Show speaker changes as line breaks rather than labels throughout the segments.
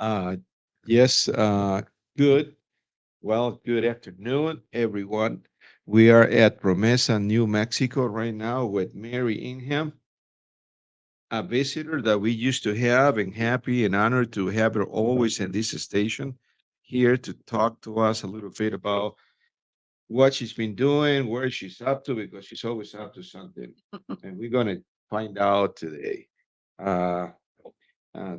Uh, yes, good. Well, good afternoon, everyone. We are at Promesa, New Mexico right now with Mary Ingham, a visitor that we used to have, and happy and honored to have her always in this station here to talk to us a little bit about what she's been doing, where she's up to, because she's always up to something. And we're going to find out today. Uh, uh,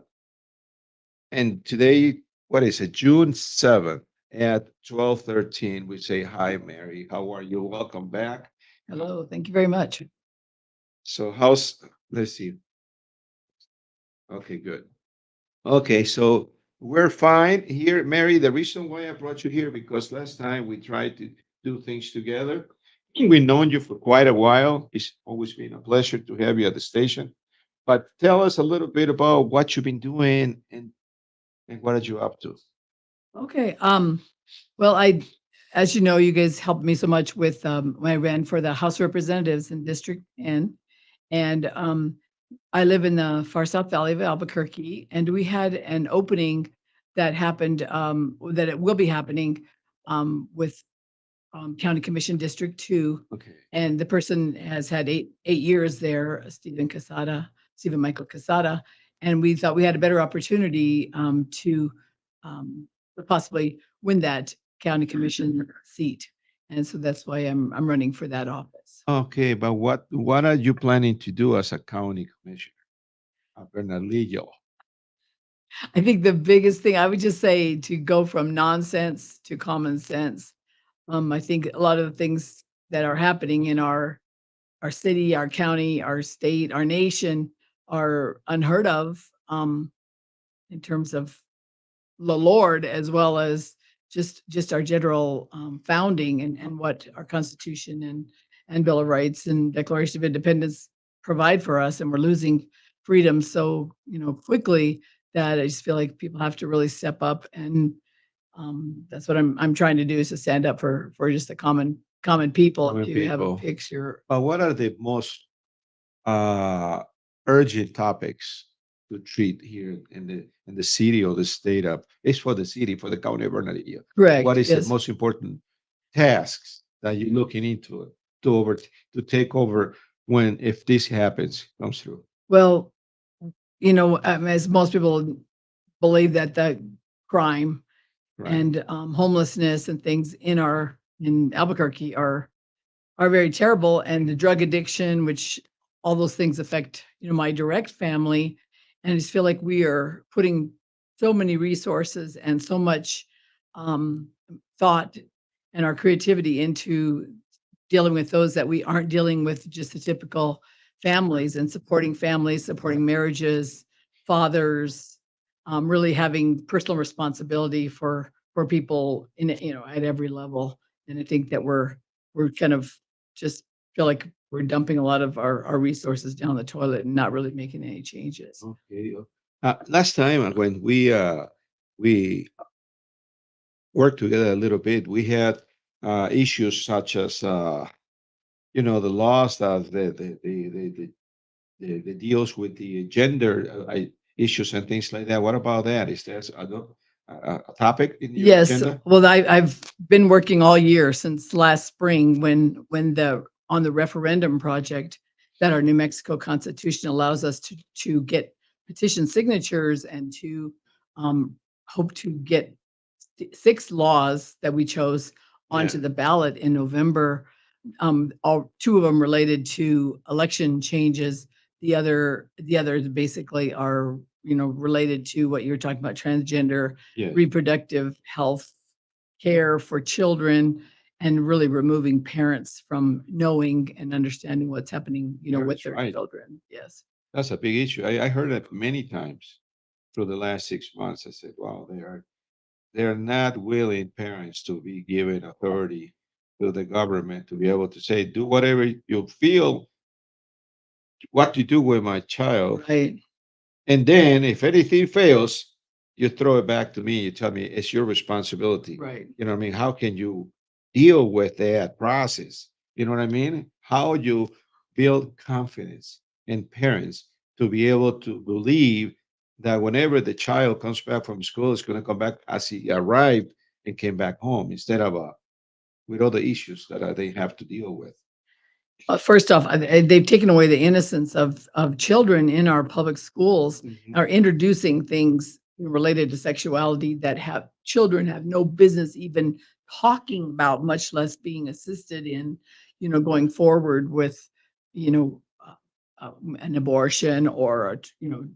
And today, what is it? June 7th at 12:13. We say hi, Mary. How are you? Welcome back.
Hello, thank you very much.
So how's let's see. Okay, good. Okay, so we're fine here, Mary. The reason why I brought you here because last time we tried to do things together. We've known you for quite a while. It's always been a pleasure to have you at the station. But tell us a little bit about what you've been doing and what are you up to?
Okay, well, as you know, you guys helped me so much with when I ran for the House of Representatives in District N, and I live in the far South Valley of Albuquerque, and we had an opening that happened that it will be happening with County Commission District Two,
Okay.
and the person has had eight years there, Stephen Michael Casada, and we thought we had a better opportunity to um, possibly win that county commission seat, and so that's why I'm running for that office.
Okay, but what are you planning to do as a county commissioner? Bernalillo.
I think the biggest thing I would just say to go from nonsense to common sense. I think a lot of the things that are happening in our city, our county, our state, our nation are unheard of in terms of the Lord as well as just our general founding and what our Constitution and Bill of Rights and Declaration of Independence provide for us, and we're losing freedom so quickly that I just feel like people have to really step up, and that's what I'm trying to do is to stand up for just the common people
Common
to have a
people.
picture.
But what are the most uh, urgent topics to treat here in the city or the state of? It's for the city, for the county of Bernalillo. What
Correct.
is the
Yes.
most important tasks that you're looking into it to take over when if this happens comes through?
Well, as most people believe that the crime
Right.
and homelessness and things in Albuquerque are very terrible, and the drug addiction, which all those things affect my direct family, and I just feel like we are putting so many resources and so much um, thought and our creativity into dealing with those that we aren't dealing with just the typical families, supporting marriages, fathers, really having personal responsibility for people at every level. And I think that we're kind of just feel like we're dumping a lot of our resources down the toilet and not really making any changes.
Okay. Last time when we worked together a little bit, we had issues such as the laws that the deals with the gender issues and things like that. What about that? Is that a topic in your
Yes,
agenda?
well, I've been working all year since last spring when the on the referendum project that our New Mexico Constitution allows us to get petition signatures and to um, hope to get six laws that we chose
Yeah.
onto the ballot in November. All two of them related to election changes. The others basically are related to what you're talking about, transgender,
Yes.
reproductive health care for children, and really removing parents from knowing and understanding what's happening, with
That's
their
right.
children. Yes.
That's a big issue. I heard that many times through the last 6 months. I said, "Wow, they're not willing parents to be given authority to the government to be able to say, do whatever you feel what to do with my child.
Right.
And then if anything fails, you throw it back to me. You tell me it's your responsibility.
Right.
You know what I mean? How can you deal with that process? You know what I mean? How you build confidence in parents to be able to believe that whenever the child comes back from school, it's going to come back as he arrived and came back home instead of with all the issues that they have to deal with.
First off, they've taken away the innocence of children in our public schools,
Mhm.
are introducing things related to sexuality that have children have no business even talking about, much less being assisted in, going forward with, you know, an abortion or,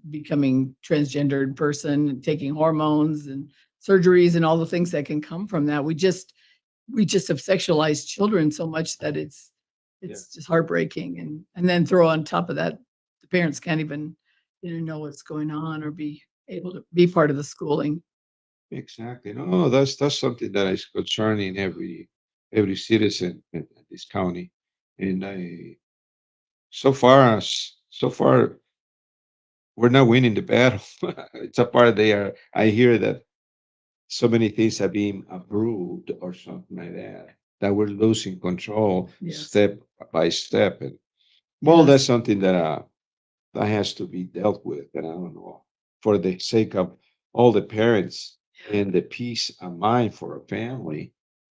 becoming transgendered person, taking hormones and surgeries and all the things that can come from that. We just have sexualized children so much that it's
Yeah,
it's just heartbreaking, and then throw on top of that, the parents can't even, know what's going on or be able to be part of the schooling.
exactly. No, that's something that is concerning every citizen in this county, and I so far we're not winning the battle. It's a part they are. I hear that so many things are being approved or something like that, that we're losing control
Yes.
step by step. And well, that's
Yes.
something that has to be dealt with. And I don't know, for the sake of all the parents and the peace of mind for a family,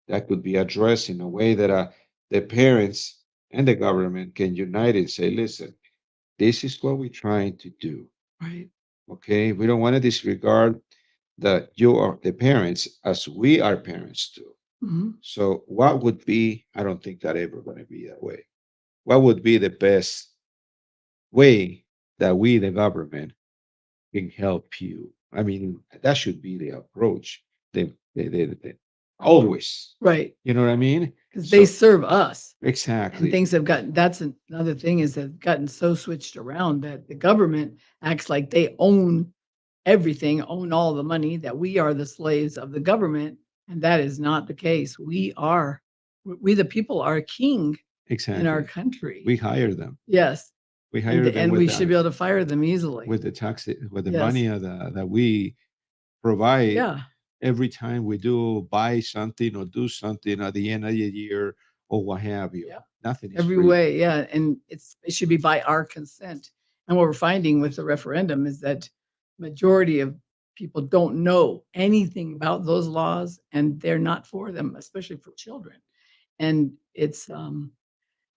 that could be addressed in a way that the parents and the government can unite and say, listen, this is what we're trying to do.
Right.
Okay. We don't want to disregard that you are the parents as we are parents too.
Mhm.
So, what would be, I don't think that ever going to be that way. What would be the best way that we, the government, can help you? I mean, that should be the approach. The always,
Right.
you know what I mean?
Because they
So,
serve us, and
exactly,
things have gotten that's another thing is that gotten so switched around that the government acts like they own everything, own all the money, that we are the slaves of the government, and that is not the case. We the people are king in our
exactly.
country.
We hire them.
Yes,
We
and
hire them
and we should be able to fire them easily.
with the tax with the
Yes.
money that we provide
Yeah.
every time we do buy something or do something at the end of the year or what have you.
Yeah.
Nothing is
Every
free.
way, yeah, and it should be by our consent. And what we're finding with the referendum is that majority of people don't know anything about those laws, and they're not for them, especially for children. And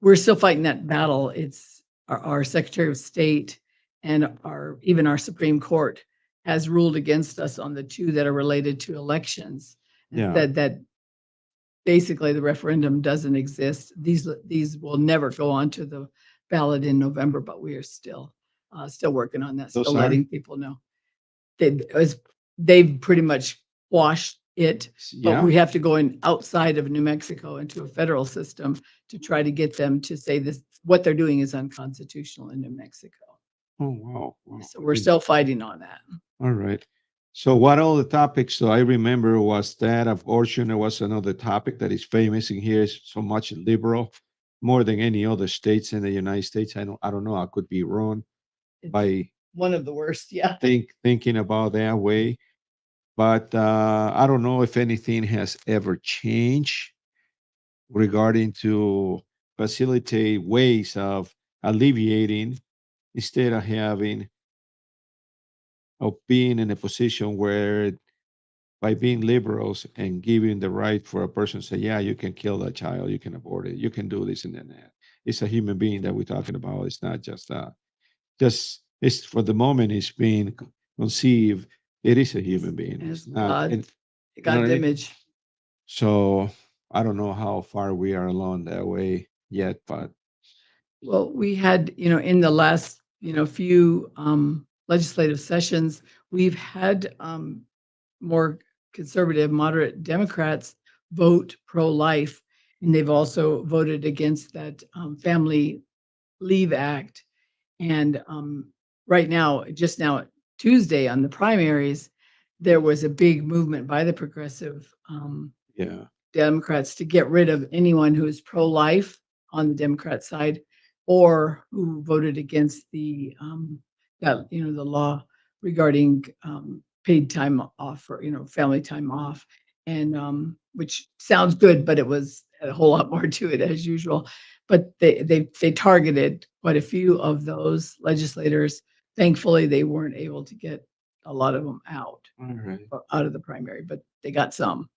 we're still fighting that battle. It's our Secretary of State and our Supreme Court has ruled against us on the 2 that are related to elections and
Yeah.
said that basically the referendum doesn't exist. These will never go onto the ballot in November, but we are still working on that, still
Those are
letting people know. As they've pretty much washed it, but
yeah.
we have to go in outside of New Mexico into a federal system to try to get them to say this what they're doing is unconstitutional in New Mexico.
Oh wow. Wow.
So we're still fighting on that.
All right. So what all the topics so I remember was that abortion. There was another topic that is famous in here is so much liberal, more than any other states in the United States. I don't know. I could be wrong
It's
by
one of the worst, yeah.
thinking about that way. But I don't know if anything has ever changed regarding to facilitate ways of alleviating instead of having of being in a position where by being liberals and giving the right for a person to say, yeah, you can kill that child, you can abort it, you can do this and then that. It's a human being that we're talking about. It's not just it's for the moment it's being conceived. It is a human being. It's
As
not, and you know what
God's
I mean.
image.
So I don't know how far we are along that way yet, but
Well, we had, in the last, few legislative sessions, we've had more conservative, moderate Democrats vote pro-life, and they've also voted against that Family Leave Act. And right now, just now, Tuesday on the primaries, there was a big movement by the progressive
yeah,
Democrats to get rid of anyone who is pro-life on the Democrat side or who voted against the law regarding paid time off or, family time off. And which sounds good, but it was a whole lot more to it as usual. But they targeted quite a few of those legislators. Thankfully, they weren't able to get a lot of them out,
All right.
out of the primary, but they got some.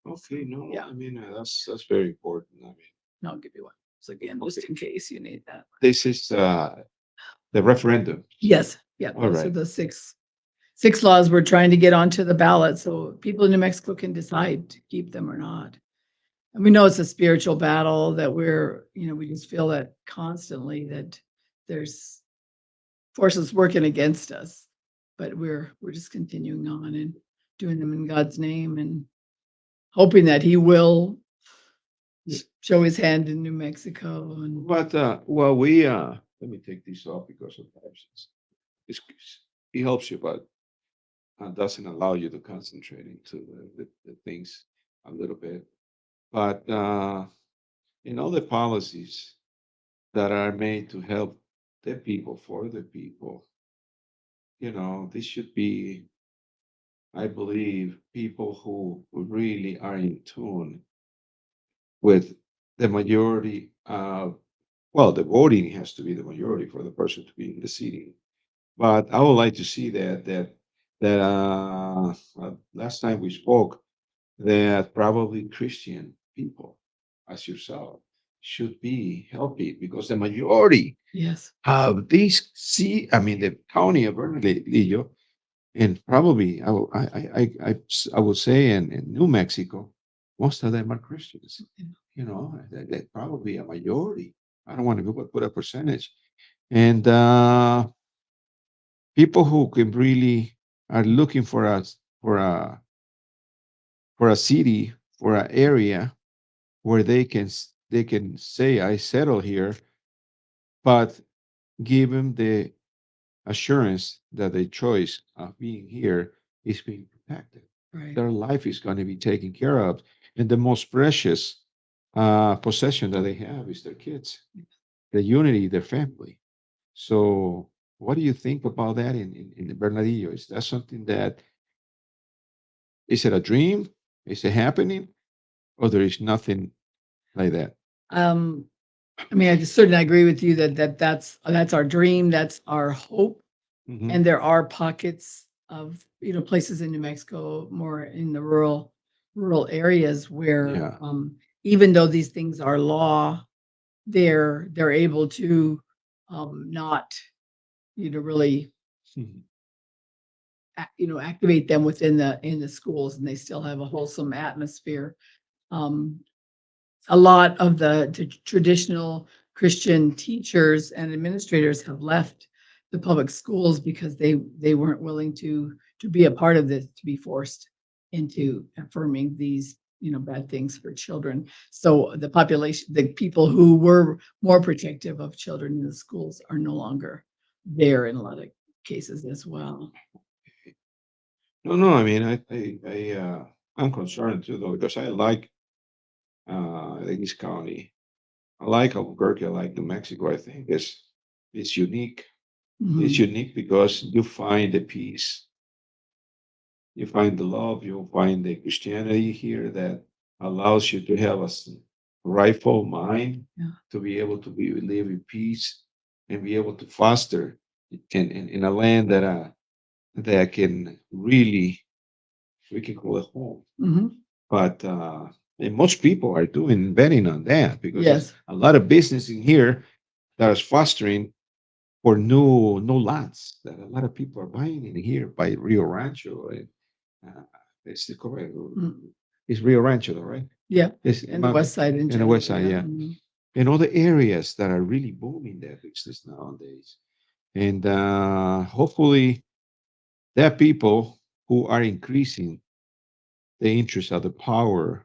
Okay. No,
Yeah,
I mean that's very important. I mean,
and I'll give you one. So again, just
okay.
in case you need that.
This is the referendum.
Yes, yeah,
All
those are
right.
the six laws we're trying to get onto the ballot so people in New Mexico can decide to keep them or not. And we know it's a spiritual battle that we just feel that constantly that there's forces working against us, but we're just continuing on and doing them in God's name and hoping that He will show His hand in New Mexico. And
But well, we let me take this off because of absence. It helps you, but doesn't allow you to concentrate into the things a little bit. But in all the policies that are made to help the people for the people, this should be, I believe, people who really are in tune with the majority. Well, the voting has to be the majority for the person to be in the city. But I would like to see that last time we spoke, that probably Christian people, as yourself, should be helping because the majority
yes,
of these I mean, the county of Bernalillo, and probably I would say in New Mexico, most of them are Christians. That probably a majority. I don't want to put a percentage. And people who can really are looking for a for a city, for an area where they can say I settle here, but give them the assurance that the choice of being here is being protected.
right.
Their life is going to be taken care of, and the most precious possession that they have is their kids, the unity, their family. So, what do you think about that in Bernardillo? Is that something that is it a dream? Is it happening, or there is nothing like that?
Um, I mean, I just certainly agree with you that's our dream, that's our hope.
Hmm.
And there are pockets of, places in New Mexico, more in the rural areas where,
Yeah.
even though these things are law, they're able to, not, really,
Mhm.
activate them within the schools, and they still have a wholesome atmosphere. Um, a lot of the traditional Christian teachers and administrators have left the public schools because they weren't willing to be a part of this, to be forced into affirming these, bad things for children. So the people who were more protective of children in the schools are no longer there in a lot of cases as well.
No, no. I mean, I'm concerned too, though, because I like this county. I like Albuquerque. I like New Mexico. I think it's unique. It's
Mhm.
unique because you find the peace, you find the love, you find the Christianity here that allows you to have rightful mind
Yeah.
to be able to live in peace and be able to foster in a land that can really we can call it home.
Mhm.
But and most people are doing betting on that because there's
Yes.
a lot of business in here that is fostering for new lots that a lot of people are buying in here by Rio Rancho. And, uh, it's the correct.
Mm.
It's Rio Rancho, though, right?
Yeah.
It's
And the west side in
in the west
general.
side,
Yeah.
yeah.
Mhm.
And all the areas that are really booming that business nowadays. And hopefully, there are people who are increasing the interest of the power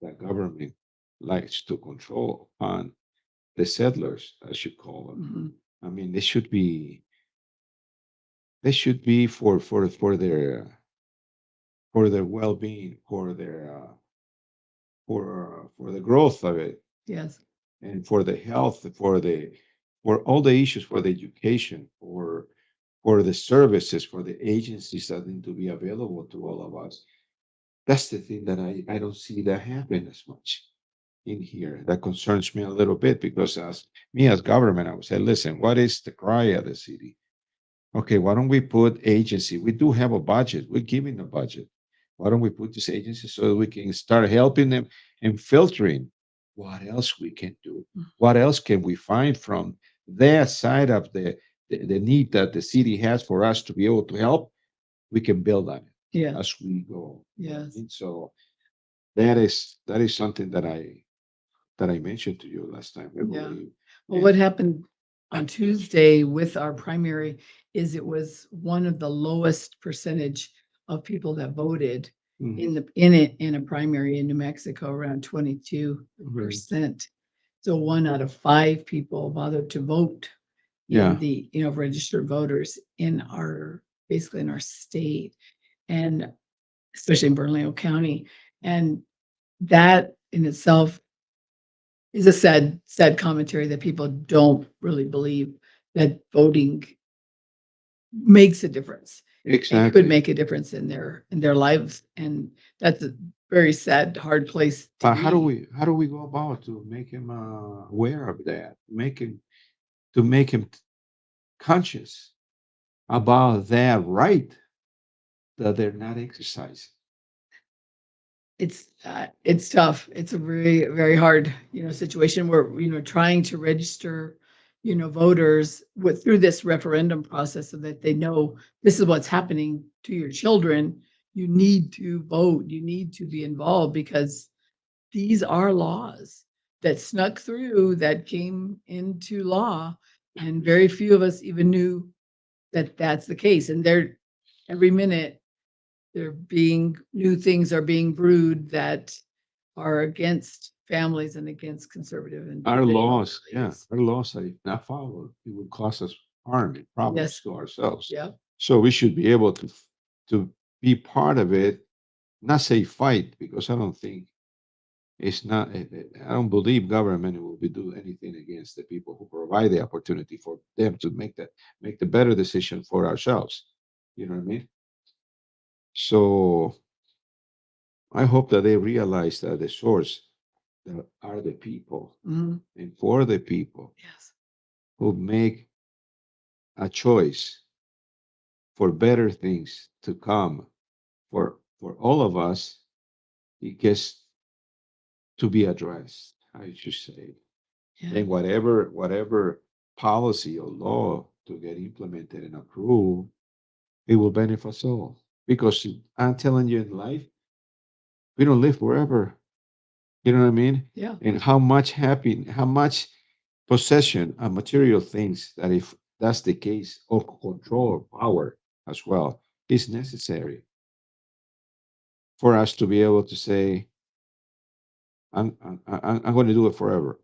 that government likes to control upon the settlers, I should call them.
Mhm.
I mean, they should be for their well-being, for the growth of it,
Yes.
and for the health, for all the issues, for the education, for the services, for the agencies that need to be available to all of us. That's the thing that I don't see that happen as much in here. That concerns me a little bit because as government, I would say, listen, what is the cry of the city? Okay, why don't we put agency? We do have a budget. We're giving a budget. Why don't we put this agency so that we can start helping them and filtering what else we can do? What else can we find from their side of the need that the city has for us to be able to help? We can build on it
Yeah.
as we go.
Yes.
And so that is something that I mentioned to you last time, I
Yeah.
believe.
Well,
And
what happened on Tuesday with our primary is it was one of the lowest percentage of people that voted
mhm,
in a primary in New Mexico, around 22%.
right.
So 1 out of 5 people bothered to vote in
Yeah,
the, registered voters in our basically in our state, and especially in Bernalillo County. And that in itself is a sad commentary that people don't really believe that voting makes a difference and could
exactly.
make a difference in their lives, and that's a very sad, hard place to
But how do
be.
we how do we go about to make him aware of that? To make him conscious about that right that they're not exercising.
It's tough. It's a very, very hard, situation where, trying to register, voters with through this referendum process so that they know this is what's happening to your children. You need to vote. You need to be involved because these are laws that snuck through, that came into law, and very few of us even knew that that's the case. And they're every minute there being new things are being brewed that are against families and against conservative and
Our
traditional
laws, yeah,
values.
our laws are if not followed, it would cause us harm and problems
Yes.
to ourselves.
Yep.
So we should be able to be part of it, not say fight, because I don't think it's not. I don't believe government will be do anything against the people who provide the opportunity for them to make the better decision for ourselves. You know what I mean? So I hope that they realize that the source that are the people
Mhm.
and for the people
Yes.
who make a choice for better things to come for all of us. It gets to be addressed, I should say.
Yeah.
And whatever policy or law to get implemented and approved, it will benefit us all. Because I'm telling you, in life, we don't live forever. You know what I mean?
Yeah.
And how much possession and material things that if that's the case, or control or power as well, is necessary for us to be able to say, I'm going to do it forever.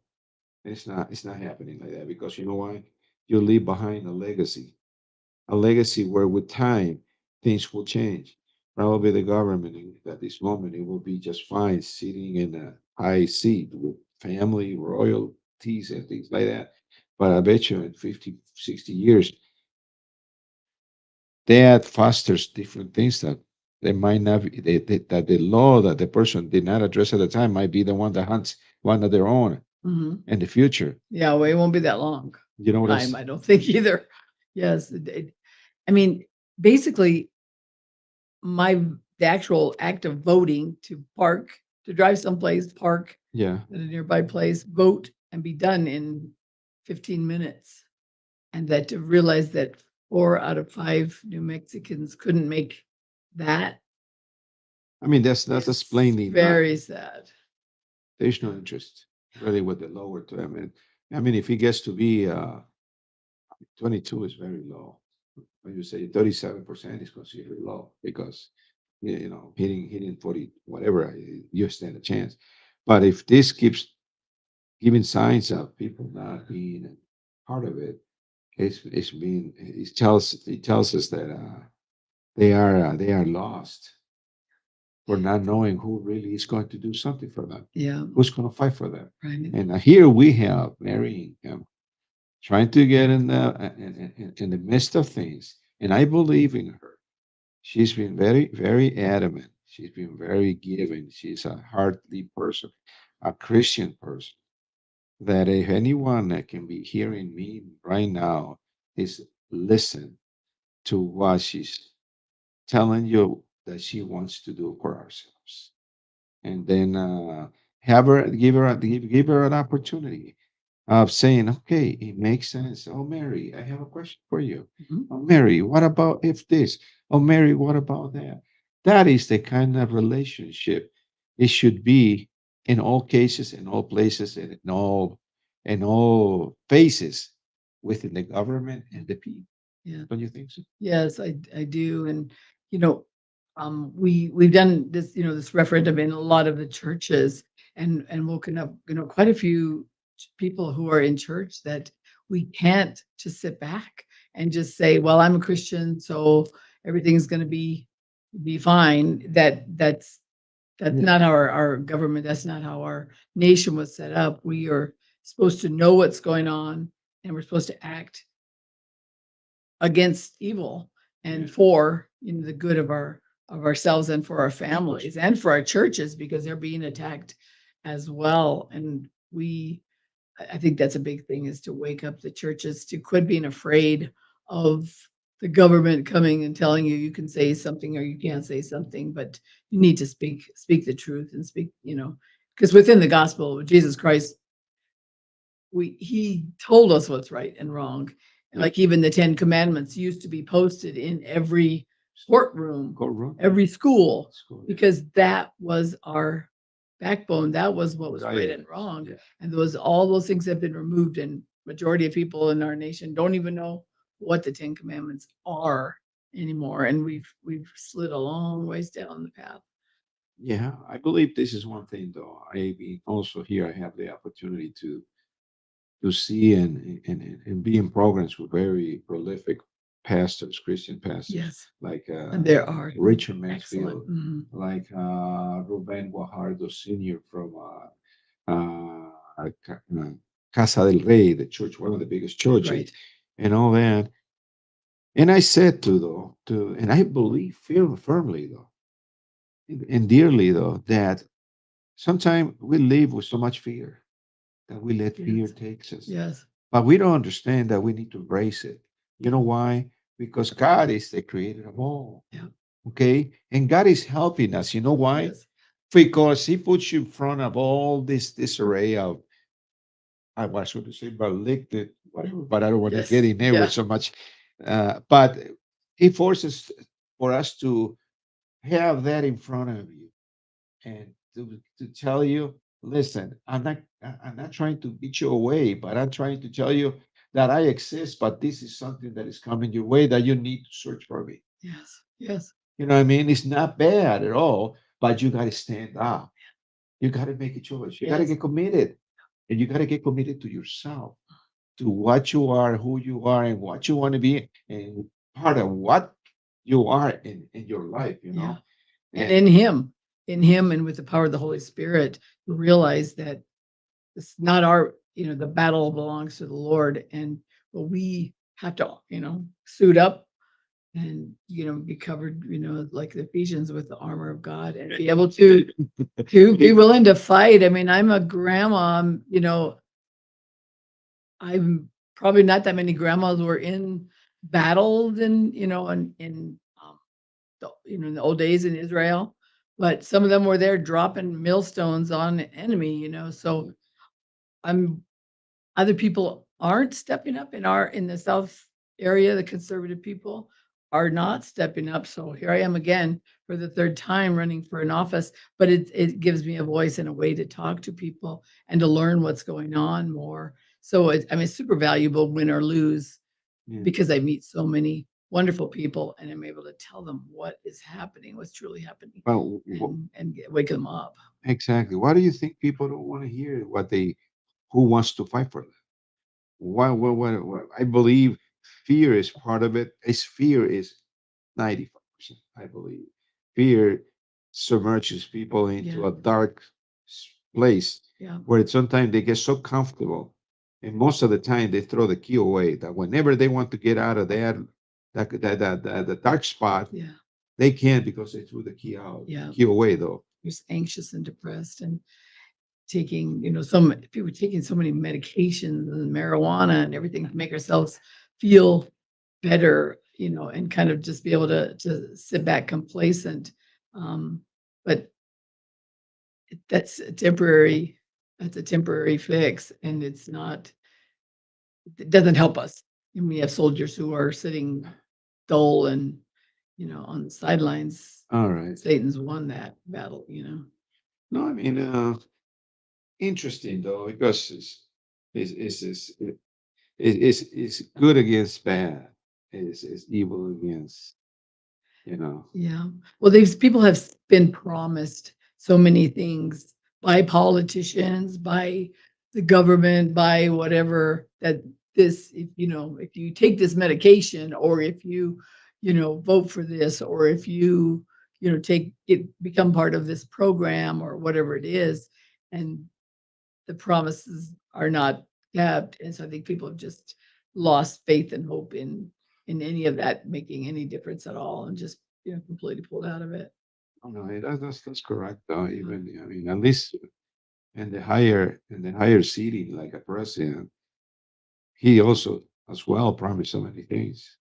It's not happening like that because you know why? You leave behind a legacy where with time things will change. Probably the government at this moment it will be just fine sitting in a high seat with family royalties and things like that. But I bet you in 50, 60 years, that fosters different things that they might not be, that the law that the person did not address at the time might be the one that hunts one of their own
Mhm.
in the future.
Yeah, well, it won't be that long
You know what I'm
time,
saying?
I don't think either. Yes, I mean, basically, my the actual act of voting to park, to drive someplace, park
Yeah.
at a nearby place, vote, and be done in 15 minutes. And that to realize that 4 out of 5 New Mexicans couldn't make that
I mean, that's
is
just plainly not.
very sad.
There's no
Yeah.
interest really with the lower term. And I mean, if he gets to be 22 is very low. When you say 37% is considered low because hitting 40 whatever you stand a chance. But if this keeps giving signs of people not being part of it, it tells us that they are lost for not knowing who really is going to do something for them,
Yeah,
who's going to fight for them.
right.
And here we have Mary Ingham trying to get in the midst of things, and I believe in her. She's been very, very adamant. She's been very giving. She's a heartly person, a Christian person. That if anyone that can be hearing me right now is listen. to what she's telling you that she wants to do for ourselves. And then have her give her an opportunity of saying, okay, it makes sense. Oh, Mary, I have a question for you.
Mhm.
Oh, Mary, what about if this? Oh, Mary, what about that? That is the kind of relationship it should be in all cases, in all places, and in all phases within the government and the people.
Yeah.
Don't you think so?
Yes, I do. And, you know, we've done this, this referendum in a lot of the churches and woken up, quite a few people who are in church that we can't just sit back and just say, well, I'm a Christian, so everything's going to be fine. That's
Yeah.
not how our government, that's not how our nation was set up. We are supposed to know what's going on, and we're supposed to act against evil and
Yeah.
for, the good of ourselves and for our families and for our churches, because they're being attacked as well. And I think that's a big thing, is to wake up the churches to quit being afraid of the government coming and telling you can say something or you can't say something, but you need to speak the truth and speak, because within the gospel of Jesus Christ, he told us what's right and wrong.
Yeah.
Like even the 10 commandments used to be posted in every courtroom,
Courtroom.
every school,
School, yeah.
because that was our backbone. That was what was right and wrong.
Yeah.
And all those things have been removed, and majority of people in our nation don't even know what the 10 commandments are anymore. And we've slid a long ways down the path.
Yeah, I believe this is one thing though. Also here I have the opportunity to see and be in programs with very prolific pastors, Christian pastors,
Yes.
like
And there are
Richard
excellent.
Mansfield,
Mhm.
like Ruben Guajardo Sr. from Casa del Rey, the church, one of the biggest churches,
Right.
and all that. And I said and I believe firmly though, and dearly though, that sometimes we live with so much fear that we let fear
Yes.
takes us.
Yes.
But we don't understand that we need to embrace it. You know why? Because God is the creator of all.
Yeah.
Okay. And God is helping us. You know why?
Yes.
Because He puts you in front of all this array of, I was going to say malignant, whatever, but I don't want to
Yes.
get in there
Yeah.
with so much. But He forces for us to have that in front of you and to tell you, listen, I'm not trying to beat you away, but I'm trying to tell you that I exist, but this is something that is coming your way that you need to search for me.
Yes. Yes.
You know what I mean? It's not bad at all, but you got to stand up. You got to make a choice. You got to
Yes.
get committed, and you got to get committed to yourself, to what you are, who you are, and what you want to be, and part of what you are in your life. You
Yeah.
know,
And
and
in him and with the power of the Holy Spirit, you realize that it's not our, the battle belongs to the Lord. And but we have to, suit up and, be covered, like the Ephesians, with the armor of God, and be able to be willing to fight. I mean, I'm a grandma, I'm probably not that many grandmas were in battles and, in the old days in Israel, but some of them were there dropping millstones on the enemy, so I'm other people aren't stepping up in the South area, the conservative people are not stepping up. So here I am again for the third time running for an office, but it gives me a voice and a way to talk to people and to learn what's going on more. So it's super valuable, win or lose,
yeah.
because I meet so many wonderful people and I'm able to tell them what is happening, what's truly happening,
Well,
and wake them up.
exactly. Why do you think people don't want to hear who wants to fight for them? Why? I believe fear is part of it. Fear is 95%, I believe. Fear submerges people into
Yeah.
a dark place
Yeah.
where sometimes they get so comfortable. And most of the time they throw the key away that whenever they want to get out of the dark spot,
Yeah.
they can't because they threw the key out,
Yeah.
key away though.
Just anxious and depressed and taking, some people taking so many medications and marijuana and everything to make ourselves feel better. and kind of just be able to sit back complacent. Um, but that's a temporary fix, and it doesn't help us. And we have soldiers who are sitting dull and, on the sidelines.
All right.
Satan's won that battle.
No, I mean, interesting though, because it's good against bad. It's evil against, you know.
Yeah. Well, these people have been promised so many things by politicians, by the government, by whatever, that if you take this medication, or if vote for this, or if become part of this program or whatever it is, and the promises are not kept. And so I think people have just lost faith and hope in any of that making any difference at all, and just, completely pulled out of it.
Oh, no, that's correct though.
Yeah.
Even I mean, at least in the higher seating, like a president, he also as well promised so many things.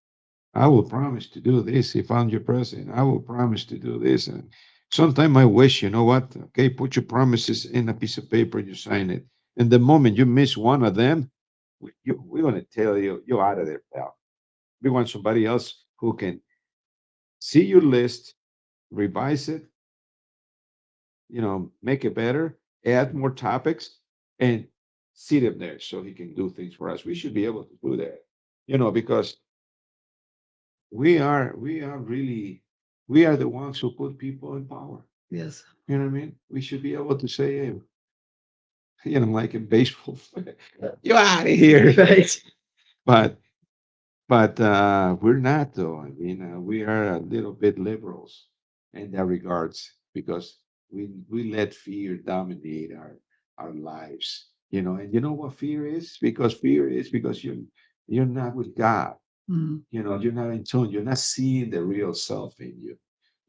I will promise to do this if I'm your president. I will promise to do this. And sometimes I wish, you know what? Okay, put your promises in a piece of paper, you sign it. And the moment you miss one of them, we're going to tell you, you're out of there, pal. We want somebody else who can see your list, revise it, make it better, add more topics, and sit him there so he can do things for us. We should be able to do that, because we are the ones who put people in power.
Yes.
You know what I mean? We should be able to say, hey, like in baseball, you're out of here.
Right.
But we're not though. I mean, we are a little bit liberals in that regards because we let fear dominate our lives. And you know what fear is? Because fear is because you're not with God.
Mhm.
You're not in tune. You're not seeing the real self in you.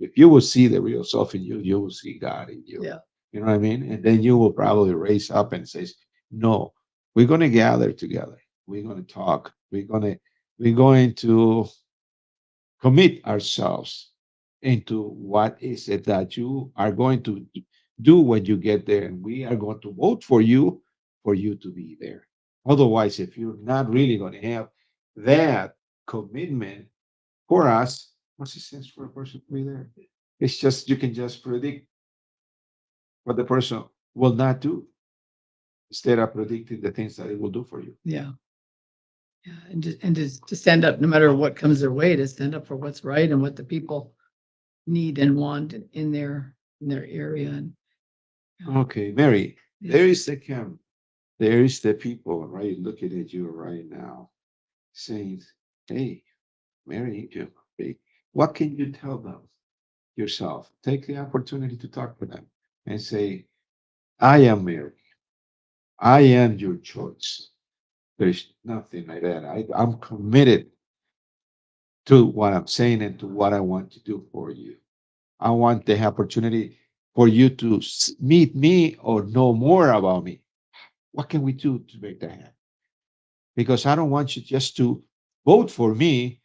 If you will see the real self in you, you will see God in you.
Yeah.
You know what I mean? And then you will probably raise up and says, "No, we're going to gather together. We're going to talk. We're going to commit ourselves into what is it that you are going to do when you get there, and we are going to vote for you to be there. Otherwise, if you're not really going to have that commitment for us, what's the sense for a person to be there? It's just you can just predict what the person will not do instead of predicting the things that it will do for you.
Yeah. Yeah. And just to stand up no matter what comes their way, to stand up for what's right and what the people need and want in their area. And yeah.
Okay, Mary, there
Yes.
is the camera. There is the people right looking at you right now saying, "Hey, Mary, hey, what can you tell them yourself? Take the opportunity to talk to them and say, I am Mary. I am your choice. There's nothing like that. I'm committed to what I'm saying and to what I want to do for you. I want the opportunity for you to meet me or know more about me. What can we do to make that happen? Because I don't want you just to vote for me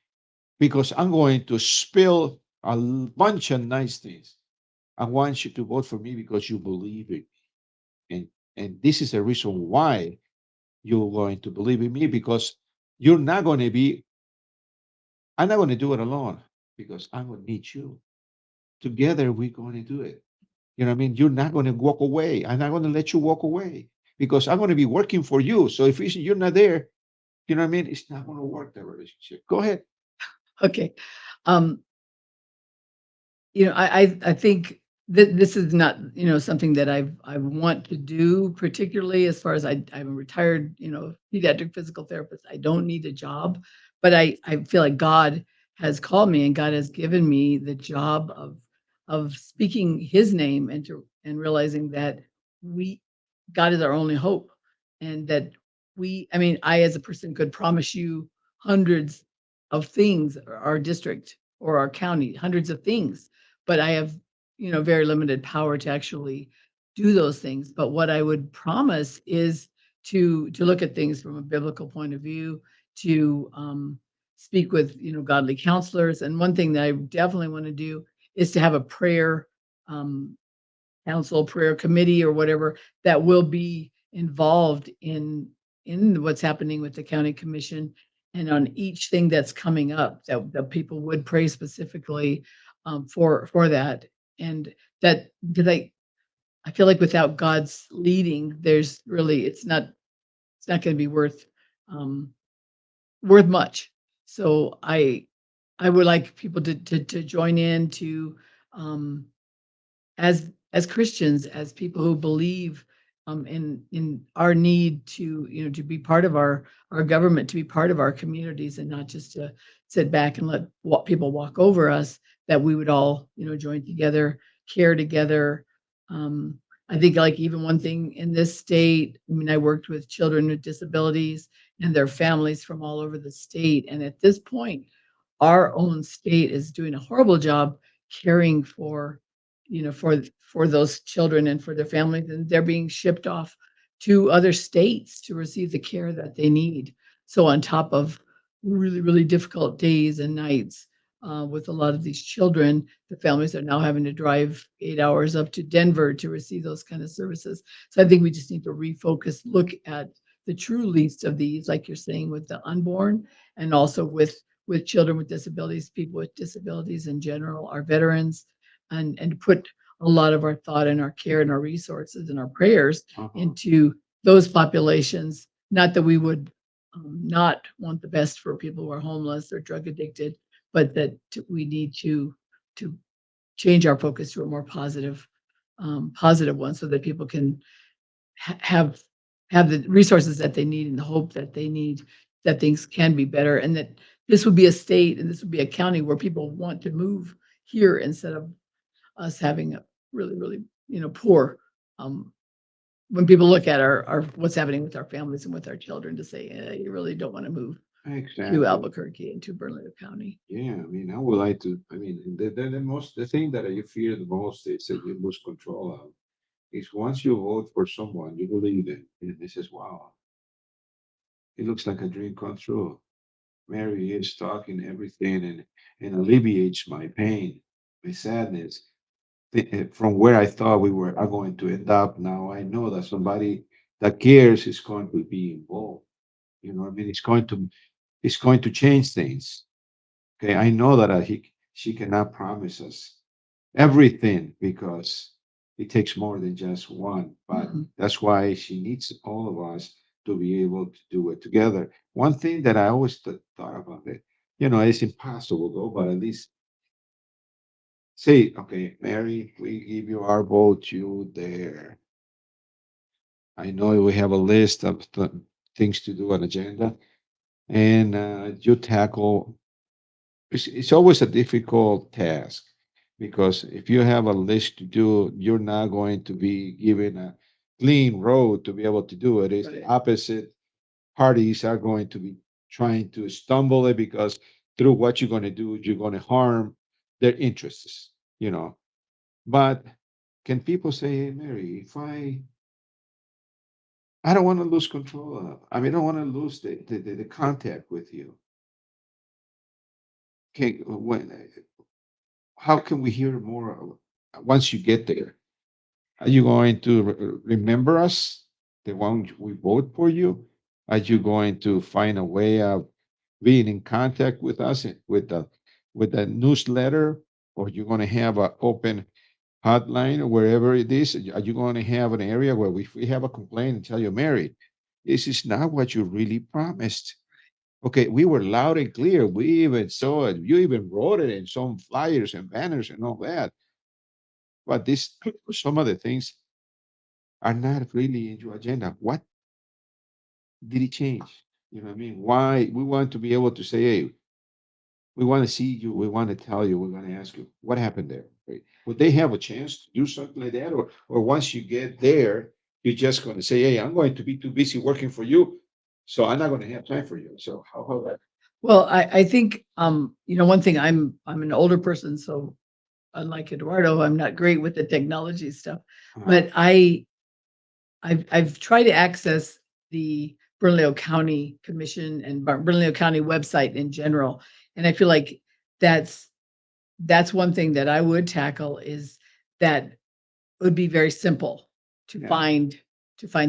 because I'm going to spill a bunch of nice things. I want you to vote for me because you believe in me. And this is the reason why you're going to believe in me because you're not going to be, I'm not going to do it alone because I'm going to need you. Together, we're going to do it. You know what I mean? You're not going to walk away. I'm not going to let you walk away because I'm going to be working for you. So if you're not there, you know what I mean? It's not going to work, the relationship. Go ahead.
Okay. Um, I think that this is not, something that I want to do particularly, as far as I'm a retired, pediatric physical therapist. I don't need a job, but I feel like God has called me, and God has given me the job of speaking his name, and realizing that we God is our only hope, and that I mean, I as a person could promise you hundreds of things, or our district or our county, hundreds of things, but I have, very limited power to actually do those things. But what I would promise is to look at things from a biblical point of view, to speak with, godly counselors. And one thing that I definitely want to do is to have a prayer um, council, prayer committee, or whatever that will be involved in what's happening with the county commission and on each thing that's coming up that people would pray specifically for that. And that because I feel like without God's leading, there's really it's not going to be um worth much. So I would like people to join in to um as Christians, as people who believe in our need to, to be part of our government, to be part of our communities, and not just to sit back and let people walk over us, that we would all, join together, care together. Um, I think like even one thing in this state, I mean, I worked with children with disabilities and their families from all over the state. And at this point, our own state is doing a horrible job caring for, for those children and for their families, and they're being shipped off to other states to receive the care that they need. So on top of really, really difficult days and nights with a lot of these children, the families are now having to drive 8 hours up to Denver to receive those kind of services. So I think we just need to refocus, look at the true least of these, like you're saying, with the unborn, and also with children with disabilities, people with disabilities in general, our veterans, and put a lot of our thought and our care and our resources and our prayers into those populations. Not that we would not want the best for people who are homeless or drug addicted, but that we need to change our focus to a more positive one, so that people can have the resources that they need and the hope that they need, that things can be better, and that this would be a state and this would be a county where people want to move here instead of us having a really, really, poor, um, when people look at our what's happening with our families and with our children, to say, you really don't want to move to
Exactly.
Albuquerque and to Bernalillo County.
Yeah, I mean, I would like to. I mean, the thing that you fear the most is that you lose control of. Is once you vote for someone you believe in, and this is wow, it looks like a dream come true. Mary is talking everything and alleviates my pain, my sadness. From where I thought we were are going to end up, now I know that somebody that cares is going to be involved. You know, what I mean, it's going to change things. Okay, I know that she cannot promise us everything because it takes more than just one. But
Mhm.
that's why she needs all of us to be able to do it together. One thing that I always thought about it, it's impossible though, but at least say, okay, Mary, we give you our vote, you there. I know we have a list of things to do on agenda, and you tackle. It's always a difficult task because if you have a list to do, you're not going to be given a clean road to be able to do it. It's the
Right.
opposite. Parties are going to be trying to stumble it because through what you're going to do, you're going to harm their interests, you know. But can people say, hey, Mary, if I don't want to lose control of, I mean, I don't want to lose the contact with you. How can we hear more once you get there? Are you going to remember us, the one we vote for you? Are you going to find a way of being in contact with us with the newsletter, or you going to have an open hotline or wherever it is? Are you going to have an area where if we have a complaint and tell you, Mary, this is not what you really promised. Okay, we were loud and clear. We even saw it. You even wrote it in some flyers and banners and all that. But this, some of the things are not really in your agenda. What did it change? You know what I mean? Why we want to be able to say, hey, we want to see you, we want to tell you, we're going to ask you what happened there. Right? Would they have a chance to do something like that? Or once you get there, you're just going to say, hey, I'm going to be too busy working for you. So I'm not going to have time for you. So how that?
Well, I think one thing, I'm an older person, so unlike Eduardo, I'm not great with the technology stuff,
Uh,
but I've tried to access the Bernalillo County Commission and Bernalillo County website in general. And I feel like that's that's one thing that I would tackle is that would be very simple to
Yeah.
find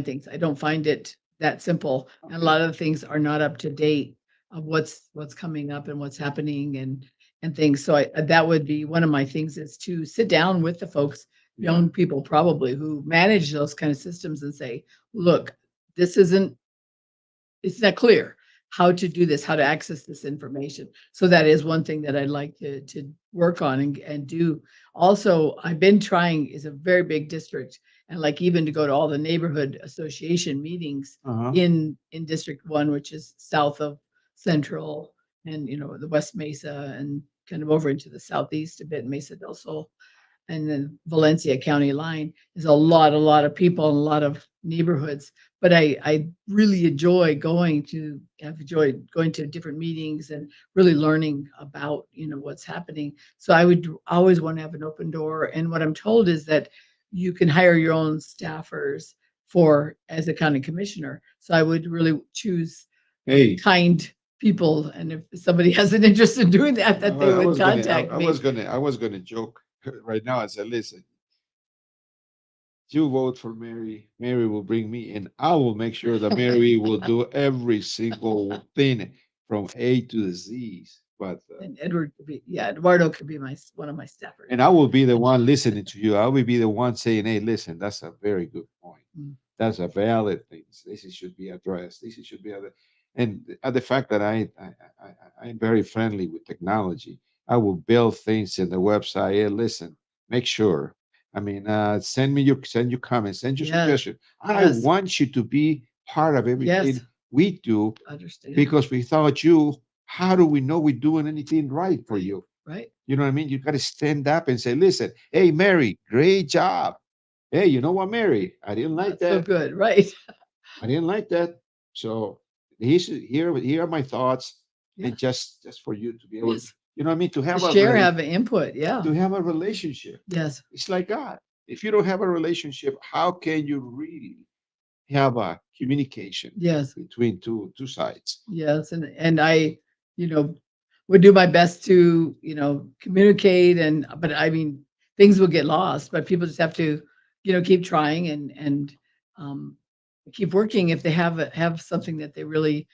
things. I don't find it that simple. And a
Okay.
lot of the things are not up to date of what's coming up and what's happening and things. So that would be one of my things is to sit down with the folks,
Yeah.
young people probably who manage those kind of systems and say, look, this isn't it's not clear how to do this, how to access this information. So that is one thing that I'd like to work on and do. Also, I've been trying is a very big district and like even to go to all the neighborhood association meetings
Uh-huh.
in District 1, which is south of Central and the West Mesa and kind of over into the southeast a bit, Mesa del Sol and then Valencia County line is a lot of people and a lot of neighborhoods. But I really enjoy I've enjoyed going to different meetings and really learning about, what's happening. So I would always want to have an open door. And what I'm told is that you can hire your own staffers for as a county commissioner. So I would really choose
Hey,
kind people. And if somebody has an interest in doing that, that they
I
would
was gonna,
contact me.
I was gonna joke right now. I said, listen, you vote for Mary, Mary will bring me, and I will make sure that Mary will do every single thing from A to the Z's. But
And Eduardo could be one of my staffers.
and I will be the one listening to you. I will be the one saying, "Hey, listen, that's a very good point.
Mm.
That's a valid thing. Should be addressed. This should be other." And the fact that I'm very friendly with technology, I will build things in the website. Hey, listen, make sure. I mean, send your comments, send your
Yes,
suggestions. I
yes,
want you to be part of
yes,
everything we do
understand.
because without you, how do we know we're doing anything right for
Right,
you?
right.
You know what I mean? You got to stand up and say, listen, hey, Mary, great job. Hey, you know what, Mary? I didn't like
Not so
that.
good, right?
I didn't like that. So here are my thoughts.
Yeah,
And just for you to be able,
yes.
you know what I mean?
To share, have an input, yeah.
To have a relationship.
Yes,
It's like God. If you don't have a relationship, how can you really have a communication
yes.
between two sides?
Yes, and I, you know, would do my best to, communicate but I mean, things will get lost, but people just have to, keep trying and um keep working if they have something that they really,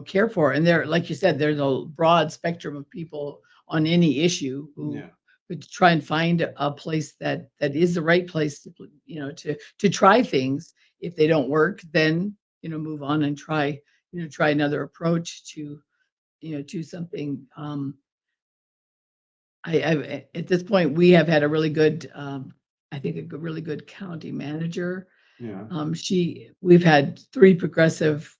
care for. And there, like you said, there's a broad spectrum of people on any issue who
Yeah.
would try and find a place that is the right place to, to try things. If they don't work, then, move on and try try another approach to, to something. At this point, we have had a really good, I think really good county manager.
Yeah.
We've had 3 progressive,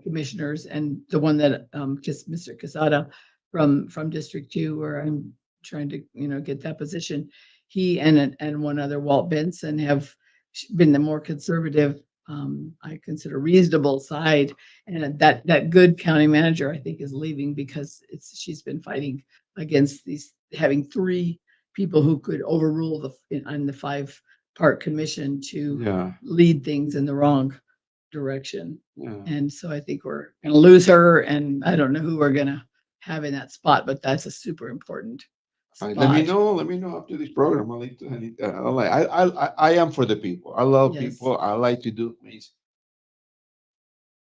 commissioners and the one that, just Mr. Casada from District 2, where I'm trying to, get that position. He and one other, Walt Benson, have been the more conservative, I consider reasonable side, and that good county manager, I think, is leaving because she's been fighting against these having 3 people who could overrule on the 5-part commission to
Yeah.
lead things in the wrong direction.
Yeah.
And so I think we're gonna lose her, and I don't know who we're gonna have in that spot, but that's a super important
All right, let me
spot.
know. Let me know after this program. I am for the people. I love
Yes.
people. I like to do things.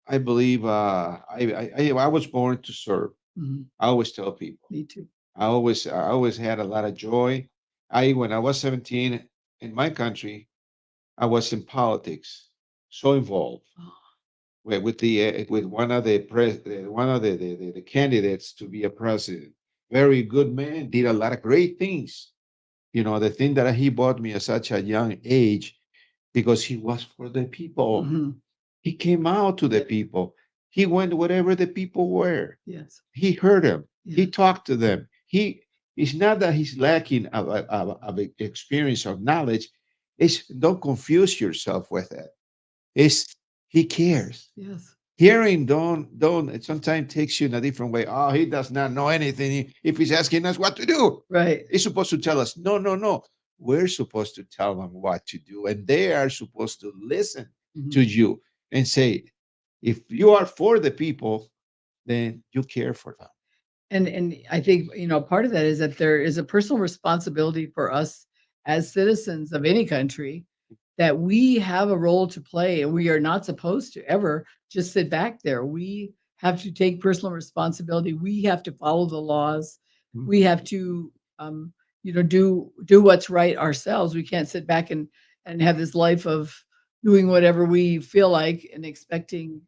I believe I was born to serve.
Mhm.
I always tell people.
Me too.
I always had a lot of joy. I When I was 17 in my country, I was in politics, so involved
Oh,
with one of the candidates to be a president. Very good man, did a lot of great things. You know, the thing that he bought me at such a young age because he was for the people.
mhm.
He came out to the
Yes,
people. He went wherever the people were.
yes,
He heard them. He
yes,
talked to them. It's not that he's lacking of experience or knowledge. It's don't confuse yourself with it. It's he cares.
yes,
Hearing don't it sometimes takes you in a different way. Oh, he does not know anything. If he's asking us what to do,
right.
he's supposed to tell us, no, no, no. We're supposed to tell them what to do, and they are supposed to listen to
Mhm.
you and say, If you are for the people, then you care for them.
And I think, part of that is that there is a personal responsibility for us as citizens of any country that we have a role to play, and we are not supposed to ever just sit back there. We have to take personal responsibility. We have to follow the laws.
Mm.
We have to, do what's right ourselves. We can't sit back and have this life of doing whatever we feel like and expecting,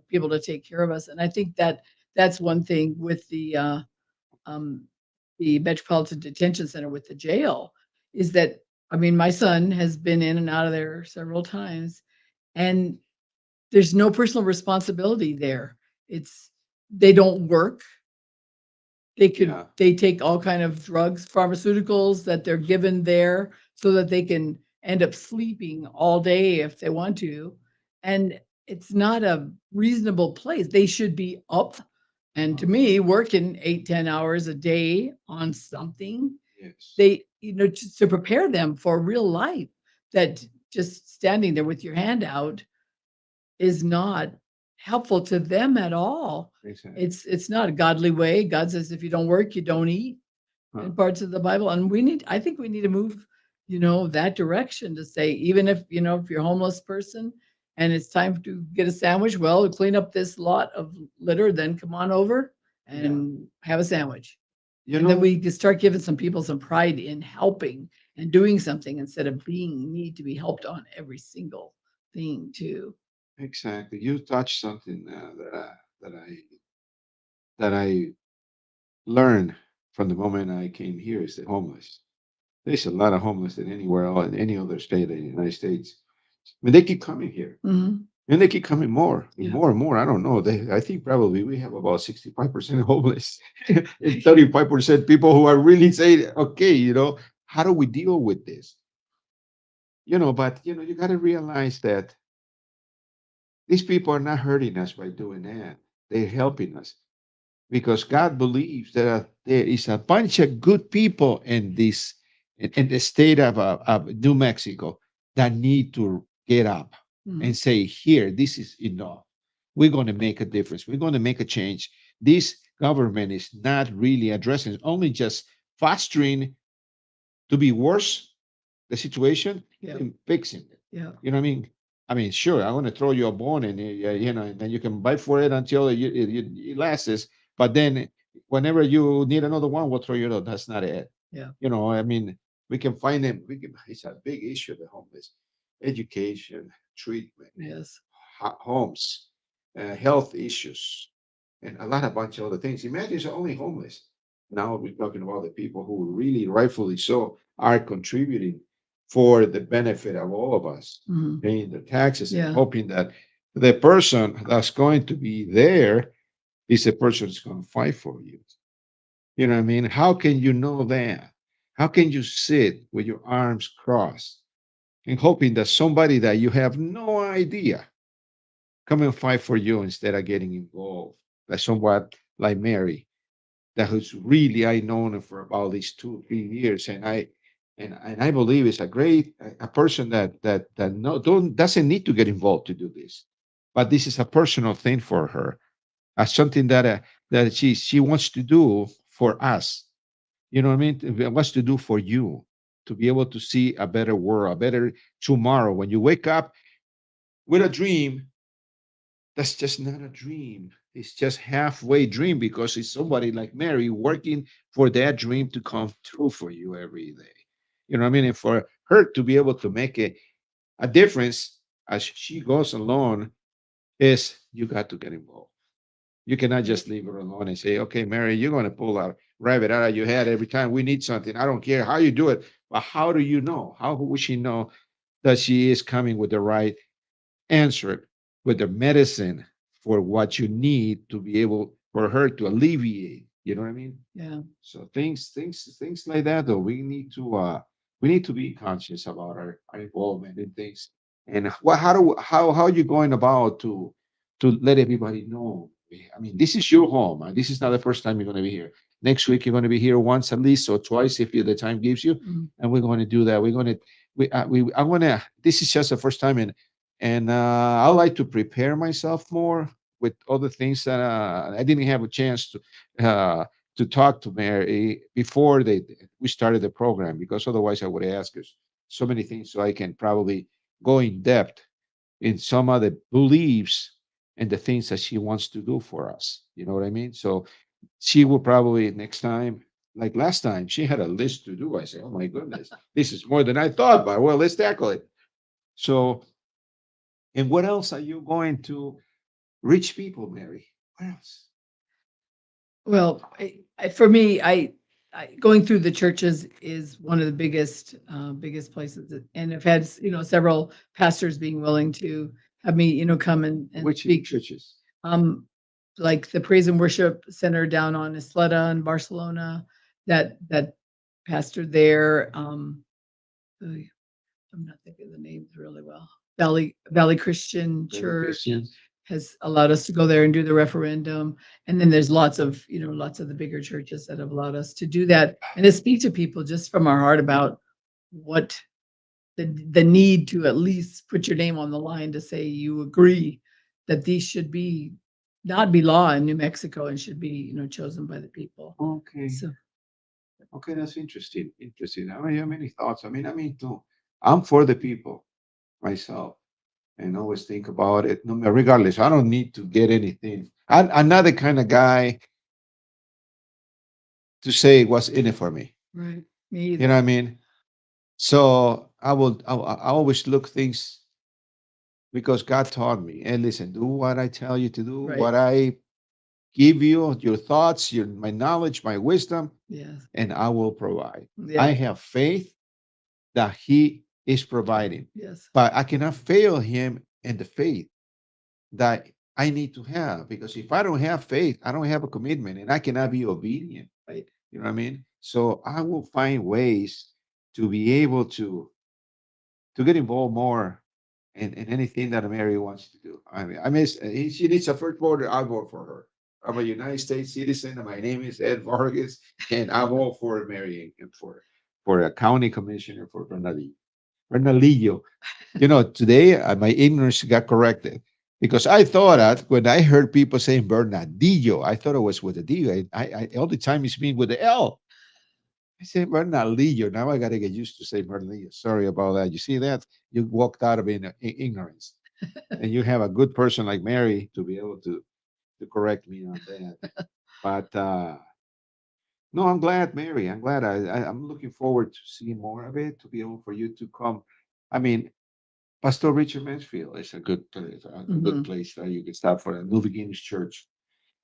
people to take care of us. And I think that that's one thing with um, the Metropolitan Detention Center with the jail is that, I mean, my son has been in and out of there several times, and there's no personal responsibility there. It's they don't work.
Yeah.
They take all kind of drugs, pharmaceuticals that they're given there so that they can end up sleeping all day if they want to. And it's not a reasonable place. They should be up and to me, working 8, 10 hours a day on something,
Yes.
they, just to prepare them for real life, that just standing there with your hand out is not helpful to them at all.
Exactly.
It's not a godly way. God says if you don't work, you don't eat
Huh.
in parts of the Bible. And I think we need to move, that direction to say, even if, if you're a homeless person and it's time to get a sandwich, well, clean up this lot of litter, then come on over
Yeah.
and have a sandwich.
You
And then
know,
we can start giving some people some pride in helping and doing something instead of being need to be helped on every single thing too.
exactly. You touched something that I learned from the moment I came here is the homeless. There's a lot of homeless than anywhere else in any other state in the United States. I mean, they keep coming here.
Mhm.
And they keep coming more and
Yeah.
more and more. I don't know. I think probably we have about 65% homeless and 35% people who are really saying, okay, how do we deal with this? But you got to realize that these people are not hurting us by doing that. They're helping us because God believes that there is a bunch of good people in the state of New Mexico that need to get up
Mhm.
and say, "Here, this is enough. We're going to make a difference. We're going to make a change. This government is not really addressing; it's only just fostering to be worse the situation
Yeah.
and fixing it.
Yeah.
You know what I mean? I mean, sure, I'm going to throw you a bone and and then you can bite for it until it lasts. But then, whenever you need another one, we'll throw you out. That's not it.
Yeah.
I mean, we can find them. We can. It's a big issue. The homeless, education, treatment,
Yes.
homes, health issues, and a lot of bunch of other things. Imagine it's only homeless. Now we're talking about the people who really, rightfully so, are contributing for the benefit of all of us,
Mhm.
paying the taxes and
Yeah.
hoping that the person that's going to be there is the person that's going to fight for you. You know what I mean? How can you know that? How can you sit with your arms crossed and hoping that somebody that you have no idea come and fight for you instead of getting involved? Like somewhat like Mary, that was really I known her for about these 2 3 years, and I believe it's a great a person that no don't doesn't need to get involved to do this, but this is a personal thing for her, as something that she wants to do for us. You know what I mean? Wants to do for you to be able to see a better world, a better tomorrow. When you wake up with a dream, that's just not a dream. It's just halfway dream because it's somebody like Mary working for that dream to come true for you every day. You know what I mean? And for her to be able to make a difference as she goes along is you got to get involved. You cannot just leave her alone and say, okay, Mary, you're going to pull a rabbit out of your head every time we need something. I don't care how you do it, but how do you know? How will she know that she is coming with the right answer it with the medicine for what you need to be able for her to alleviate. You know what I mean?
Yeah.
So things like that though, we need to be conscious about our involvement in things. And what how are you going about to let everybody know? I mean, this is your home. And this is not the first time you're going to be here. Next week you're going to be here once at least or twice if the time gives you.
Mhm.
And we're going to do that. We're going to we I want to. This is just the first time, And I like to prepare myself more with other things that I didn't have a chance to talk to Mary before we started the program, because otherwise I would ask her so many things, so I can probably go in depth in some of the beliefs and the things that she wants to do for us. You know what I mean? So she will probably next time, like last time, she had a list to do. I said, "Oh my goodness, this is more than I thought." But well, let's tackle it. So, and what else are you going to reach people, Mary? What else?
Well, for me, going through the churches is one of the biggest places, and I've had several pastors being willing to have me come and
Which
speak.
churches?
Um, like the Praise and Worship Center down on Isleta in Barcelona, that pastor there. Oy, I'm not thinking of the names really well. Valley Christian
Very
Church
Christians.
has allowed us to go there and do the referendum. And then there's lots of the bigger churches that have allowed us to do that and to speak to people just from our heart about what the need to at least put your name on the line to say you agree that these should be not be law in New Mexico and should be, chosen by the people.
Okay.
So
Okay, that's interesting. Interesting. I mean, you have many thoughts. I mean, too. I'm for the people myself, and always think about it. No, regardless, I don't need to get anything. I'm not the kind of guy to say what's in it for me.
right, me
You know
either.
what I mean? So I always look things because God taught me. And listen, do what I tell you to do,
Right.
what I give you, your thoughts, my knowledge, my wisdom,
Yes.
and I will provide. I
Yes.
have faith that He is providing,
Yes.
but I cannot fail Him in the faith that I need to have, because if I don't have faith, I don't have a commitment, and I cannot be obedient.
Right.
You know what I mean? So I will find ways to be able to get involved more in anything that Mary wants to do. I mean, she needs a first voter. I'll vote for her. I'm a United States citizen, and my name is Ed Vargas, and I'm all for Mary and for a county commissioner for Bernalillo. Bernalillo. You know, today my ignorance got corrected because I thought that when I heard people saying Bernardillo, I thought it was with a D. All the time it's been with the L. I say Bernalillo. Now I got to get used to say Bernalillo. Sorry about that. You see that? You walked out of ignorance, and you have a good person like Mary to be able to correct me on that. But no, I'm glad, Mary. I'm glad. I'm looking forward to seeing more of it. To be able for you to come. I mean, Pastor Richard Mansfield is a good
Mhm.
place that you can stop for a New Beginnings Church.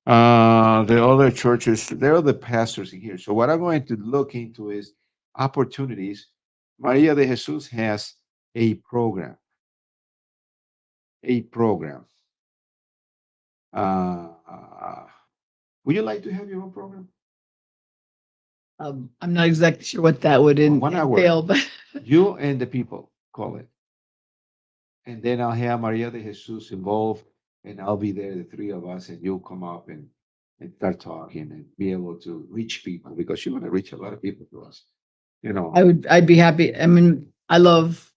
The other churches, there are the pastors in here. So what I'm going to look into is opportunities. Maria de Jesus has a program, a program. Uh, would you like to have your own program?
I'm not exactly sure what that would
1 hour,
entail, but
you and the people call it. And then I'll have Maria de Jesus involved, and I'll be there, the three of us, and you'll come up and start talking and be able to reach people, because you want to reach a lot of people to us. You know,
I'd be happy. I mean, I love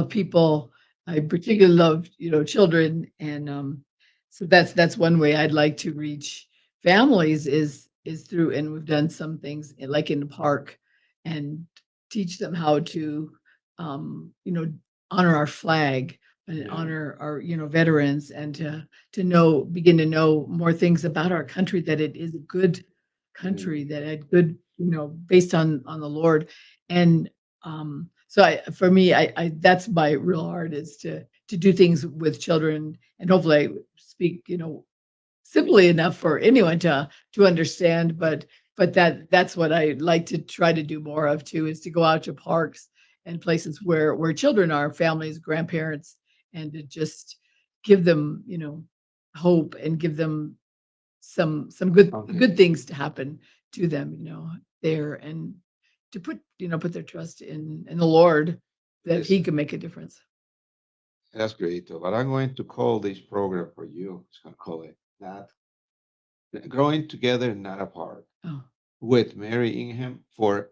people. I particularly love, children. And so that's one way I'd like to reach families is through, and we've done some things like in the park and teach them how to um, you know, honor our flag and
yeah,
honor our, veterans and to begin to know more things about our country, that it is a good
it is.
country, that had good, based on the Lord. And so for me, I that's my real heart is to do things with children, and hopefully I speak, simply enough for anyone to understand. But that's what I like to try to do more of too, is to go out to parks and places where children are, families, grandparents, and to just give them, hope, and give them some
Okay,
good things to happen to them, there, and to put their trust in the Lord, that He
listen,
can make a difference.
that's great. But I'm going to call this program for you. It's going to call it that, growing together, not apart,
Oh,
with Mary Ingham for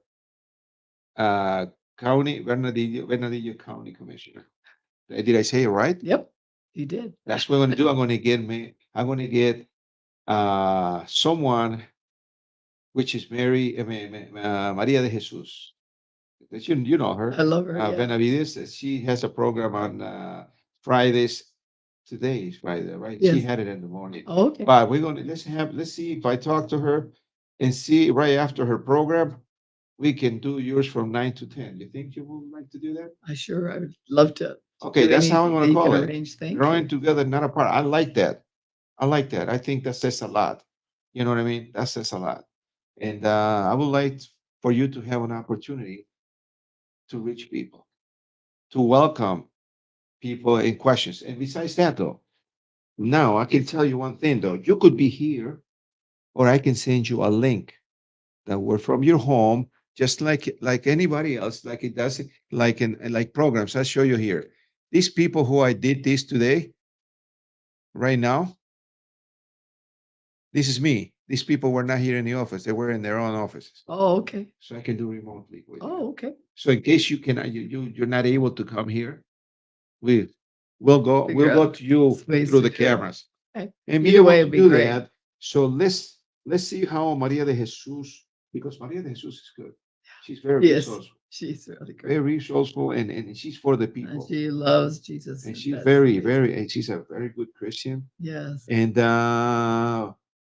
uh, Bernalillo County Commissioner. Did I say it right?
Yep, you did.
That's what I'm gonna do. I'm gonna get me. I'm gonna get someone which is Mary, Maria de Jesus. That you know
I
her,
love her. Yeah.
Benavides. She has a program on Fridays. Today is Friday, right? She
Yes.
had it in the morning.
Oh, okay.
But we're gonna let's see if I talk to her and see right after her program, we can do yours from 9 to 10. You think you would like to do that?
I would love to
Okay,
do
that's how I'm
anything that
gonna
you can
call it.
arrange. Thank
Growing
you.
together, not apart. I like that. I like that. I think that says a lot. You know what I mean? That says a lot. And I would like for you to have an opportunity to reach people, to welcome people in questions. And besides that, though, now I can tell you one thing, though. You could be here, or I can send you a link that were from your home, just like anybody else, like it does, like in like programs. I'll show you here. These people who I did this today, right now, this is me. These people were not here in the office; they were in their own offices,
Oh, okay.
so I can do remotely with you.
Oh, okay.
So in case you can, you're not able to come here, we we'll
Figure
go
out
to you
ways
through
to
the
do it.
cameras
Okay.
and be
Either
able
way,
to
it'd be
do
great.
that. So let's see how Maria de Jesus, because Maria de Jesus is good. She's very
Yes,
resourceful,
she's really great.
very resourceful, and she's for the
And
people.
she loves Jesus.
And
And
she's
that's
very, very,
amazing.
and she's a very good Christian.
Yes.
And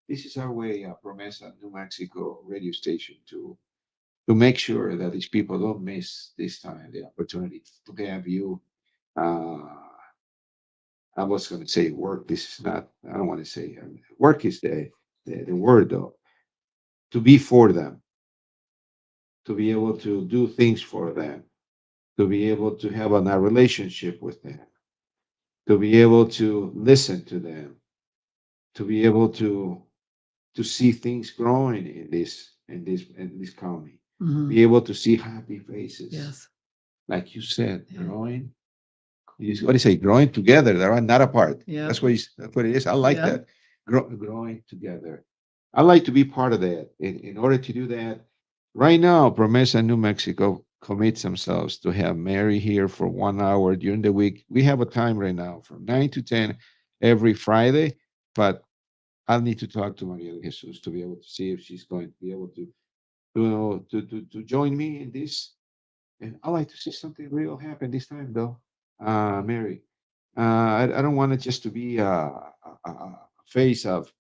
this is our way, Promesa, New Mexico radio station, to make sure that these people don't miss this time the opportunity to have you. Uh, I was going to say work. This is not. I don't want to say work is the word though. To be for them, to be able to do things for them, to be able to have a relationship with them, to be able to listen to them, to be able to see things growing in this county,
Hmm.
be able to see happy faces,
Yes.
like you said,
Yeah.
growing. What do you say? Growing together, they're not apart.
Yeah.
That's what it is. I like
Yeah.
that. Growing together. I like to be part of that. In order to do that, right now, Promesa New Mexico commits themselves to have Mary here for 1 hour during the week. We have a time right now from 9 to 10 every Friday, but I'll need to talk to Maria de Jesus to be able to see if she's going to be able to join me in this. And I like to see something real happen this time, though, Mary. I don't want it just to be a face of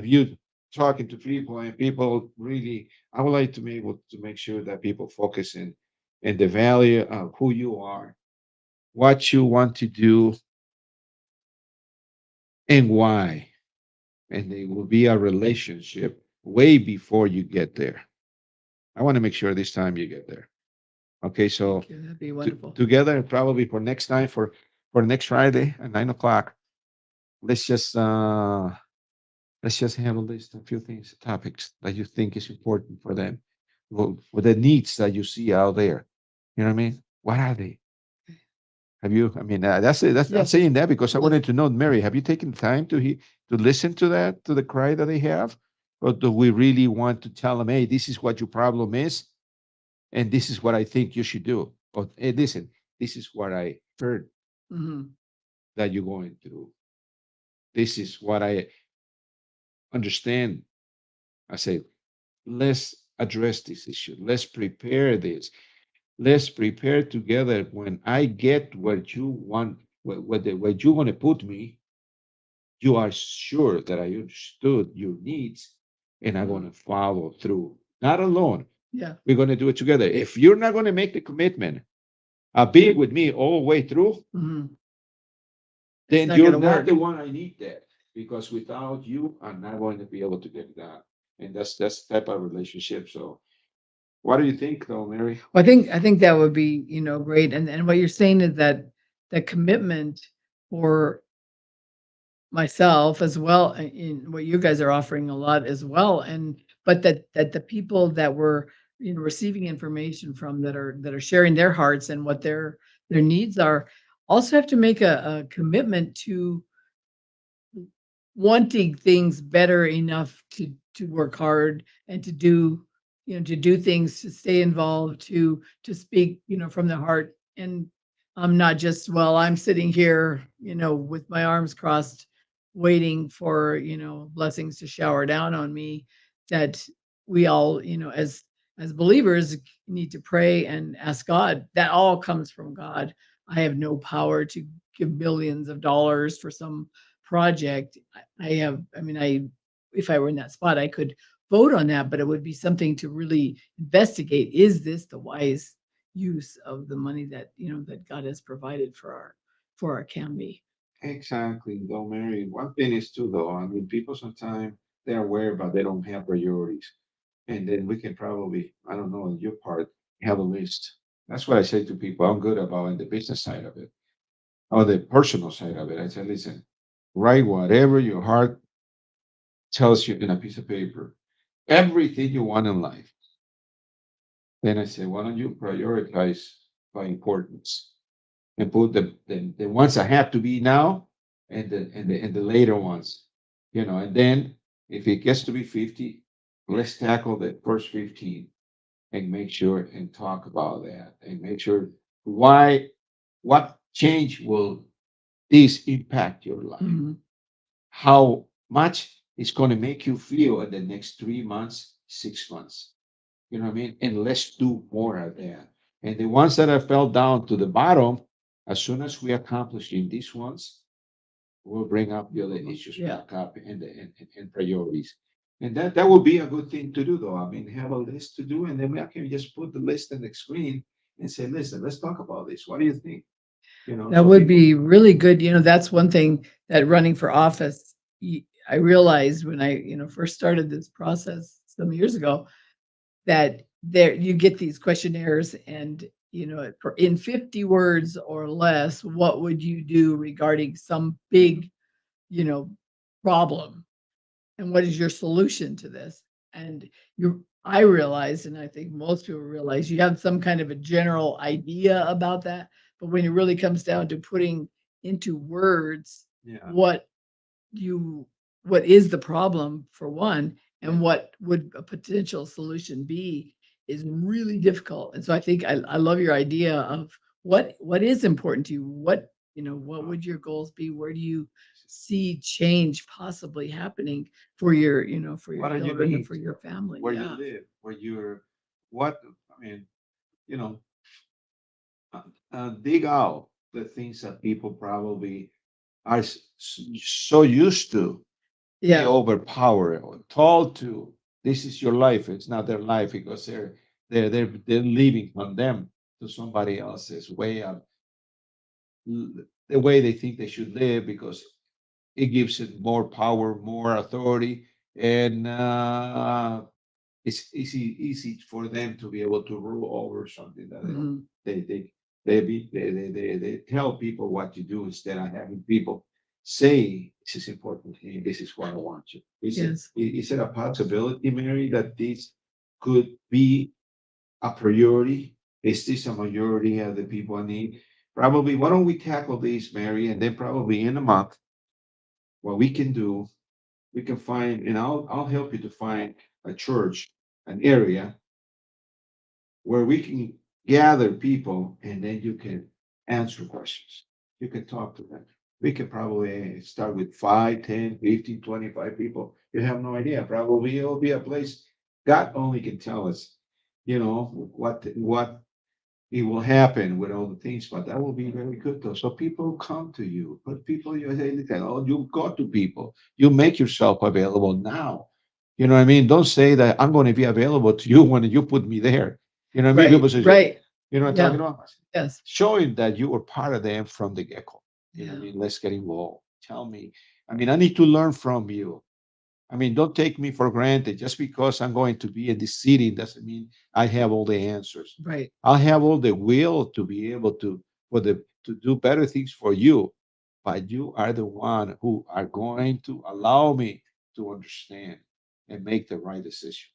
you talking to people and people really. I would like to be able to make sure that people focus in the value of who you are, what you want to do, and why. And it will be a relationship way before you get there. I want to make sure this time you get there. Okay, so
Thank you. That'd be wonderful.
together probably for next time for next Friday at 9 o'clock. Let's just uh let's just have a list of a few things, topics that you think is important for them. Well, with the needs that you see out there. You know what I mean? What are they? Have you? I mean, that's it. That's I'm
Yes.
saying that because I
Yes.
wanted to know, Mary. Have you taken time to listen to that, to the cry that they have, or do we really want to tell them, hey, this is what your problem is, and this is what I think you should do, or hey, listen, this is what I heard
Hmm.
that you're going through. This is what I understand. I say, let's address this issue. Let's prepare this. Let's prepare together. When I get what you want, where you want to put me, you are sure that I understood your needs and I'm going to follow through. Not alone.
Yeah.
We're going to do it together. If you're not going to make the commitment, be with me all the way through,
Hmm. It's
then
not
you're
going to
not
work.
the one I need that. Because without you, I'm not going to be able to get it done. And that's the type of relationship. So what do you think though, Mary?
Well, I think that would be, great. And what you're saying is that the commitment for myself as well, in what you guys are offering a lot as well. And but that the people that were, receiving information from, that are sharing their hearts and what their needs are, also have to make a commitment to wanting things better enough to work hard and to do things, to stay involved, to speak, from the heart. And I'm not just, well, I'm sitting here, with my arms crossed, waiting for, blessings to shower down on me, that we all, as believers need to pray and ask God. That all comes from God. I have no power to give billions of dollars for some project. I have, I mean, if I were in that spot, I could vote on that, but it would be something to really investigate. Is this the wise use of the money that, that God has provided for our county?
Exactly, though, Mary. One thing is too, though. I mean, people sometimes they're aware, but they don't have priorities. And then we can probably, I don't know, on your part, have a list. That's what I say to people. I'm good about in the business side of it or the personal side of it. I say, listen, write whatever your heart tells you in a piece of paper, everything you want in life. Then I say, why don't you prioritize by importance and put the ones that have to be now and the later ones, and then if it gets to be 50, let's tackle the first 15 and make sure and talk about that and make sure why what change will this impact your life,
Mhm.
how much it's going to make you feel in the next 3 months, 6 months. You know what I mean? And let's do more of that. And the ones that I fell down to the bottom, as soon as we accomplishing these ones, we'll bring up the other issues
Yeah,
back up and priorities. And that would be a good thing to do, though. I mean, have a list to do, and then we can just put the list on the screen and say, listen, let's talk about this. What do you think?
that
So
would
people,
be really good. That's one thing that running for office, I realized when I, first started this process some years ago, that there you get these questionnaires, and in 50 words or less, what would you do regarding some big, you know problem, and what is your solution to this? And I realized, and I think most people realize, you have some kind of a general idea about that, but when it really comes down to putting into words
yeah,
what you what is the problem, for one,
yeah.
and what would a potential solution be, is really difficult. And so I think I love your idea of what is important to you. What would your goals be? Where do you see change possibly happening for your
What do you
children and
need?
for your family?
Where you
Yeah.
live? Where you're? What? I mean, you know, dig out the things that people probably are so used to be
Yeah.
overpowered or told to. This is your life. It's not their life because they're living from them to somebody else's way of the way they think they should live because it gives it more power, more authority, and it's easy for them to be able to rule over something that they don't.
Mhm.
They tell people what to do instead of having people say this is important to me. This is what I want you.
Yes.
Is it a possibility, Mary, that this could be a priority? Is this a majority of the people I need? Probably. Why don't we tackle these, Mary, and then probably in a month, what we can do, we can find, and I'll help you to find a church, an area where we can gather people and then you can answer questions. You can talk to them. We can probably start with 5, 10, 15, 25 people. You have no idea. Probably it'll be a place God only can tell us, what it will happen with all the things, but that will be very good though. So people come to you, but people you say, listen, oh, you go to people, you make yourself available now. You know what I mean? Don't say that I'm going to be available to you when you put me there. You know what I mean?
Right.
People say,
Right.
you know what I'm
Yeah.
talking about?
Yes.
Showing that you were part of them from the get-go. You know what I
Yeah.
mean? Let's get involved. Tell me. I mean, I need to learn from you. I mean, don't take me for granted. Just because I'm going to be in this city doesn't mean I have all the answers.
Right.
I have all the will to be able to do better things for you, but you are the one who are going to allow me to understand and make the right decision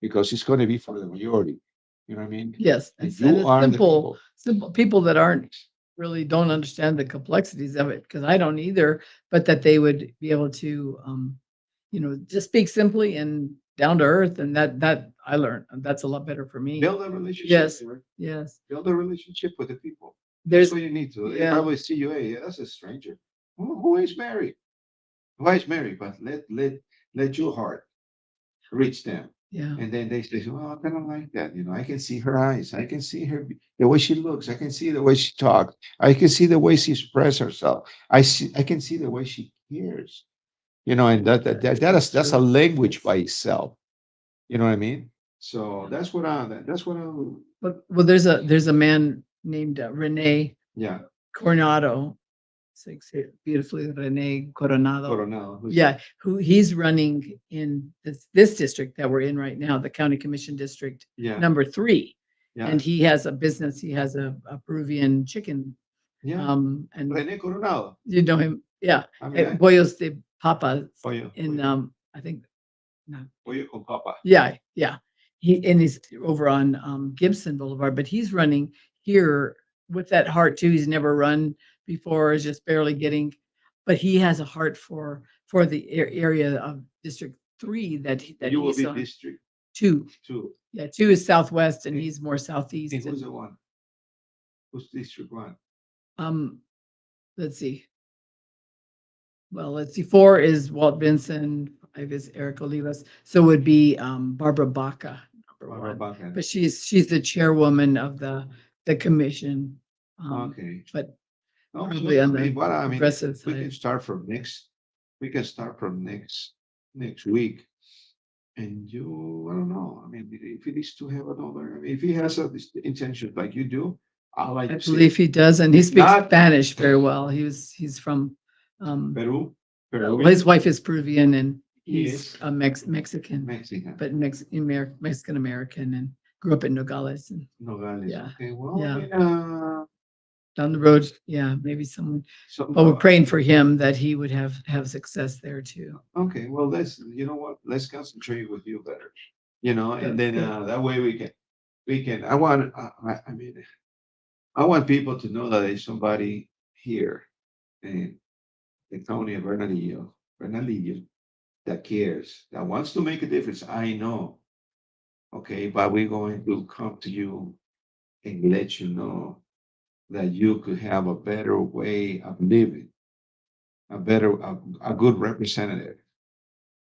because it's going to be for the majority. You know what I mean?
Yes,
And
and
you
it's
are the people.
simple people that aren't really don't understand the complexities of it, because I don't either, but that they would be able to, just speak simply and down to earth, and that I learned, and that's a lot better for me.
Build a relationship.
Yes,
Mary.
yes,
Build a relationship with the people. That's
There's
what you need to. They
yeah,
probably see you. Hey, yeah, that's a stranger. Who is Mary? Why is Mary? But let your heart reach them.
yeah.
And then they say, "Well, I kind of like that. I can see her eyes. I can see her the way she looks. I can see the way she talks. I can see the way she expresses herself. I can see the way she cares. And that's a language by itself. You know what I mean? So that's what I
Well, there's a man named Rene
yeah,
Coronado. Say it beautifully, Rene Coronado.
Coronado.
Yeah, who he's running in this district that we're in right now, the county commission district
Yeah,
number 3.
yeah,
And he has a business. He has a Peruvian chicken.
yeah.
And
Rene Coronado.
you know him, yeah.
I mean,
Pollos de Papa
pollo,
in
pollo,
I think no,
pollo con papa.
yeah, yeah. He's over on Gibson Boulevard, but he's running here with that heart too. He's never run before, is just barely getting, but he has a heart for the area of District 3 that
You will
he's
be
on.
District
2.
Two.
Yeah, 2 is southwest and
And,
he's more southeast.
and who's
And
the one? Who's District One?
um, let's see. Well, let's see. 4 is Walt Benson. 5 is Eric Olivas. So it would be Barbara Baca, number
Barbara
1.
Baca.
But she's the chairwoman of the commission.
Okay.
But
No,
probably
I
on
mean,
the
what I mean,
progressive
we can
side.
start from next. We can start from next week. And I don't know. I mean, if he needs to have another, I mean, if he has this intention like you do, I like
I
to see
believe
it.
he does, and he
If
speaks
not,
Spanish very well. He's from
Peru,
well,
Peruvian,
his wife is Peruvian and
he
he's
is
a Mexican,
Mexican.
but Mexican American and grew up in Nogales. And
Nogales.
yeah,
Okay, well, I
yeah.
mean,
Down the road, yeah, maybe someone,
so
but we're praying for him that he would have success there too.
okay, well, you know what? Let's concentrate with you better. And
That's
then
good.
that way we can. I mean, I want people to know that there's somebody here in the county of Bernalillo, that cares, that wants to make a difference. I know, okay, but we're going to come to you and let you know that you could have a better way of living, a good representative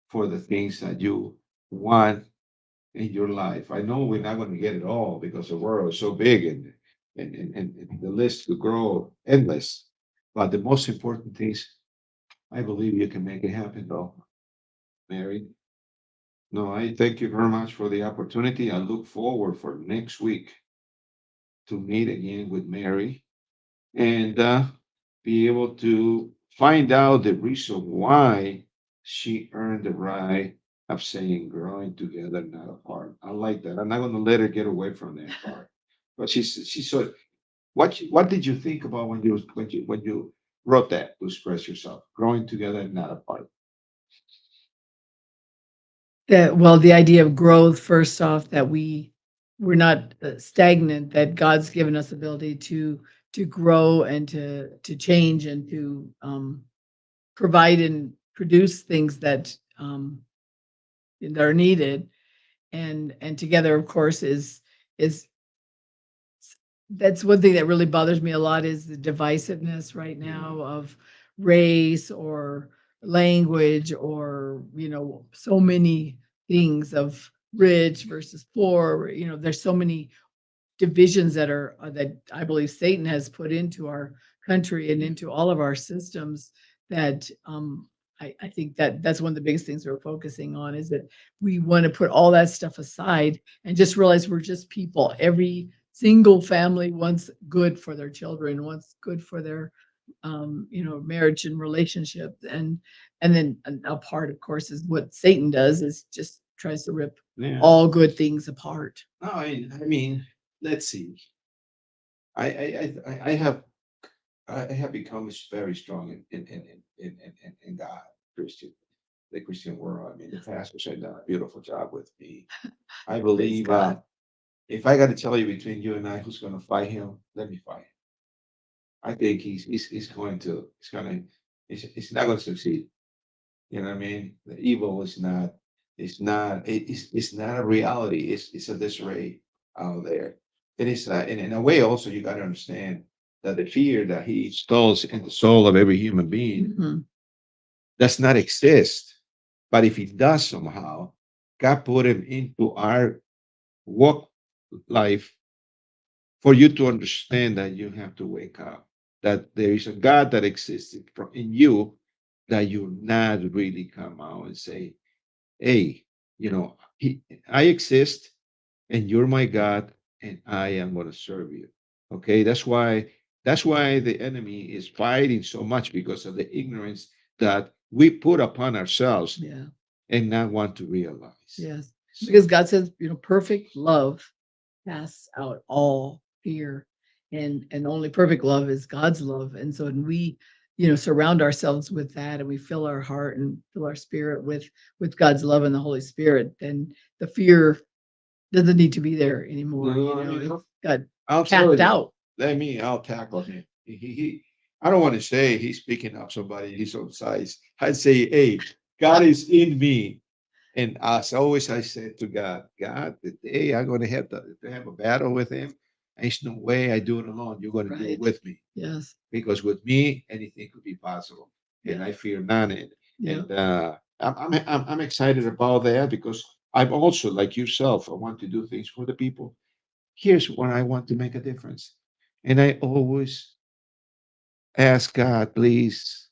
for the things that you want in your life. I know we're not going to get it all because the world is so big and the list could grow endless. But the most important things, I believe you can make it happen, though, Mary. No, I thank you very much for the opportunity. I look forward for next week to meet again with Mary and be able to find out the reason why she earned the right of saying growing together, not apart. I like that. I'm not going to let her get away from that part. But she said, what did you think about when you wrote that to express yourself? Growing together, not apart.
That well, the idea of growth, first off, that we're not stagnant, that God's given us ability to grow and to change and to provide and produce things that are needed. And together, of course, is that's one thing that really bothers me a lot is the divisiveness right
Yeah.
now of race or language or so many things of rich versus poor. There's so many divisions that I believe Satan has put into our country and into all of our systems that I think that that's one of the biggest things we're focusing on is that we want to put all that stuff aside and just realize we're just people. Every single family wants good for their children, wants good for their marriage and relationship. And then a part, of course, is what Satan does is just tries to rip
Yeah.
all good things apart.
No, I mean, let's see. I have become very strong in God, Christian, the Christian world. I mean, the pastors have done a beautiful job with me. I
Praise
believe
God.
if I got to tell you between you and I who's going to fight him, let me fight him. I think he's going to he's not going to succeed. You know what I mean? The evil is not it's not a reality. It's a disarray out there. It is in a way also you got to understand. that the fear that he installs in the soul of every human being
Mhm.
does not exist. But if it does somehow, God put him into our walk life for you to understand that you have to wake up, that there is a God that exists in you, that you not really come out and say, hey, I exist and you're my God and I am going to serve you. Okay, that's why the enemy is fighting so much because of the ignorance that we put upon ourselves
Yeah.
and not want to realize.
Yes. Because
So
God says, perfect love casts out all fear. And only perfect love is God's love. And so when we, surround ourselves with that and we fill our heart and fill our spirit with God's love and the Holy Spirit, then the fear doesn't need to be there anymore. It's got
I'll tell
cast
you,
out.
I'll tackle him. I don't want to say he's picking up somebody his own size. I'd say, hey, God is in me. And as always, I said to God, God, the day I'm going to have a battle with him, there's no way I do it alone. You're going to do it
Right.
with me.
Yes.
Because with me, anything could be possible. And
Yeah.
I fear none. And,
Yeah.
and I'm excited about that because I'm also like yourself. I want to do things for the people. Here's where I want to make a difference. And I always ask God, please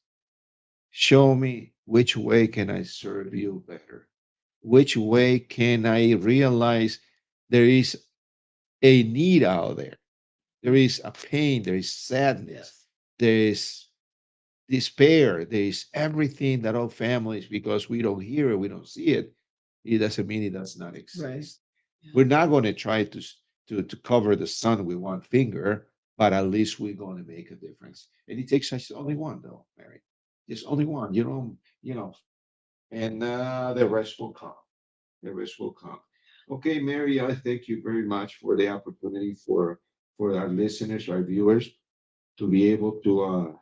show me which way can I serve you better? Which way can I realize there is a need out there? There is a pain, there is sadness,
Yes.
there is despair, there is everything that all families, because we don't hear it, we don't see it, it doesn't mean it does not
Right.
exist.
Yeah.
We're not going to try to cover the sun with one finger, but at least we're going to make a difference. And it takes us only one, though, Mary. Just only one. And the rest will come. The rest will come. Okay, Mary, I thank you very much for the opportunity for our listeners, our viewers, to be able to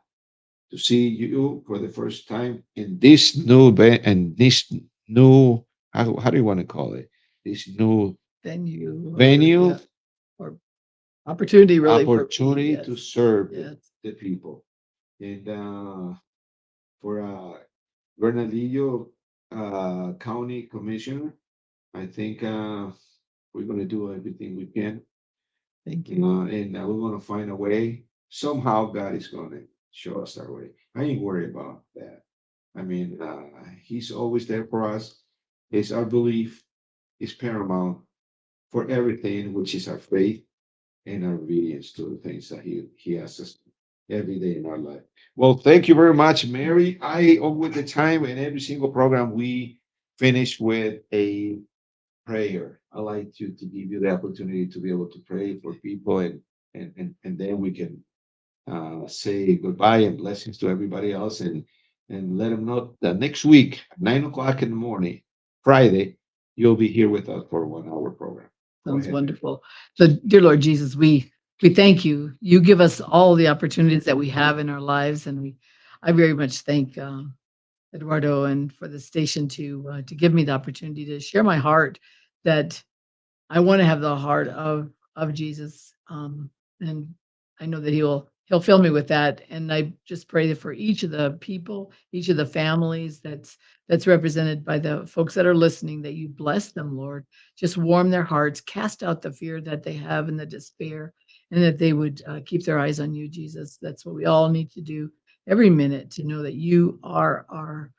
see you for the first time in this this new how do you want to call it? This new
Venue or
venue,
yeah, or opportunity really for me.
opportunity to
Yes.
serve
Yes.
the people. And for Bernalillo County Commissioner, I think we're going to do everything we can.
Thank you.
And we're going to find a way. Somehow, God is going to show us our way. I ain't worried about that. I mean, He's always there for us. It's our belief is paramount for everything, which is our faith and our obedience to the things that He asks us every day in our life. Well, thank you very much, Mary. With the time in every single program, we finish with a prayer. I like to give you the opportunity to be able to pray for people, and then we can say goodbye and blessings to everybody else, and let them know that next week at 9 o'clock in the morning, Friday, you'll be here with us for a 1 hour program. Go
Sounds
ahead, Mary.
wonderful. So, dear Lord Jesus, we thank you. You give us all the opportunities that we have in our lives, and I very much thank Eduardo and for the station to give me the opportunity to share my heart. That I want to have the heart of Jesus, and I know that he'll fill me with that. And I just pray that for each of the people, each of the families that's represented by the folks that are listening, that you bless them, Lord. Just warm their hearts, cast out the fear that they have and the despair, and that they would keep their eyes on you, Jesus. That's what we all need to do every minute, to know that you are our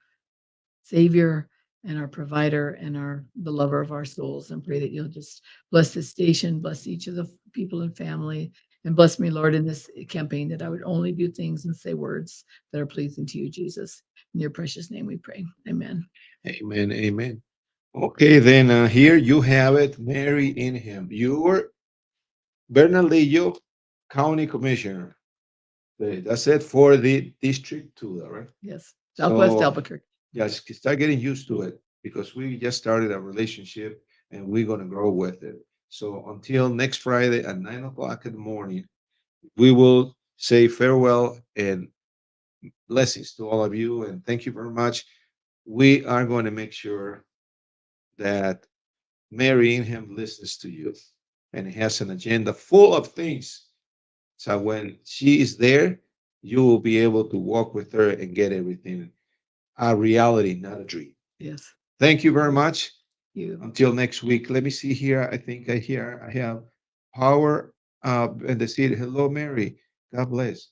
Savior and our provider and the lover of our souls, and pray that you'll just bless this station, bless each of the people and family, and bless me, Lord, in this campaign, that I would only do things and say words that are pleasing to you, Jesus. In your precious name we pray. Amen.
Amen. Amen. Okay, then here you have it, Mary Ingham. You're Bernalillo County Commissioner. That's it for the District 2, all right?
Yes. Southwest
So
Albuquerque.
just start getting used to it because we just started a relationship and we're going to grow with it. So until next Friday at 9 o'clock in the morning, we will say farewell and blessings to all of you. And thank you very much. We are going to make sure that Mary Ingham listens to you and he has an agenda full of things So when she is there, you will be able to walk with her and get everything a reality, not a dream.
Yes.
Thank you very much.
You.
Until next week. Let me see here. I think I have power and the seed. Hello, Mary. God bless.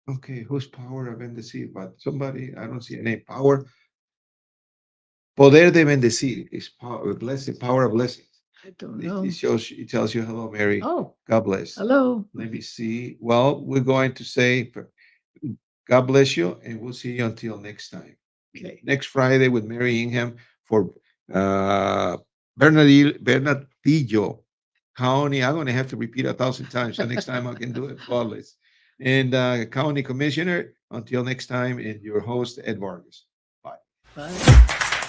Okay, who's power of bendecir? But somebody, I don't see a name. Power. Poder de bendecir is power, blessing, power of blessings.
I don't
It
know.
shows, it tells you, hello, Mary.
Oh,
God bless.
hello.
Let me see. Well, we're going to say, God bless you, and we'll see you until next time.
Okay.
Next Friday with Mary Ingham for Bernalillo County. I'm going to have to repeat 1,000 times, so next time I can do it flawless. And County Commissioner, until next time, and your host, Ed Vargas. Bye.
Bye.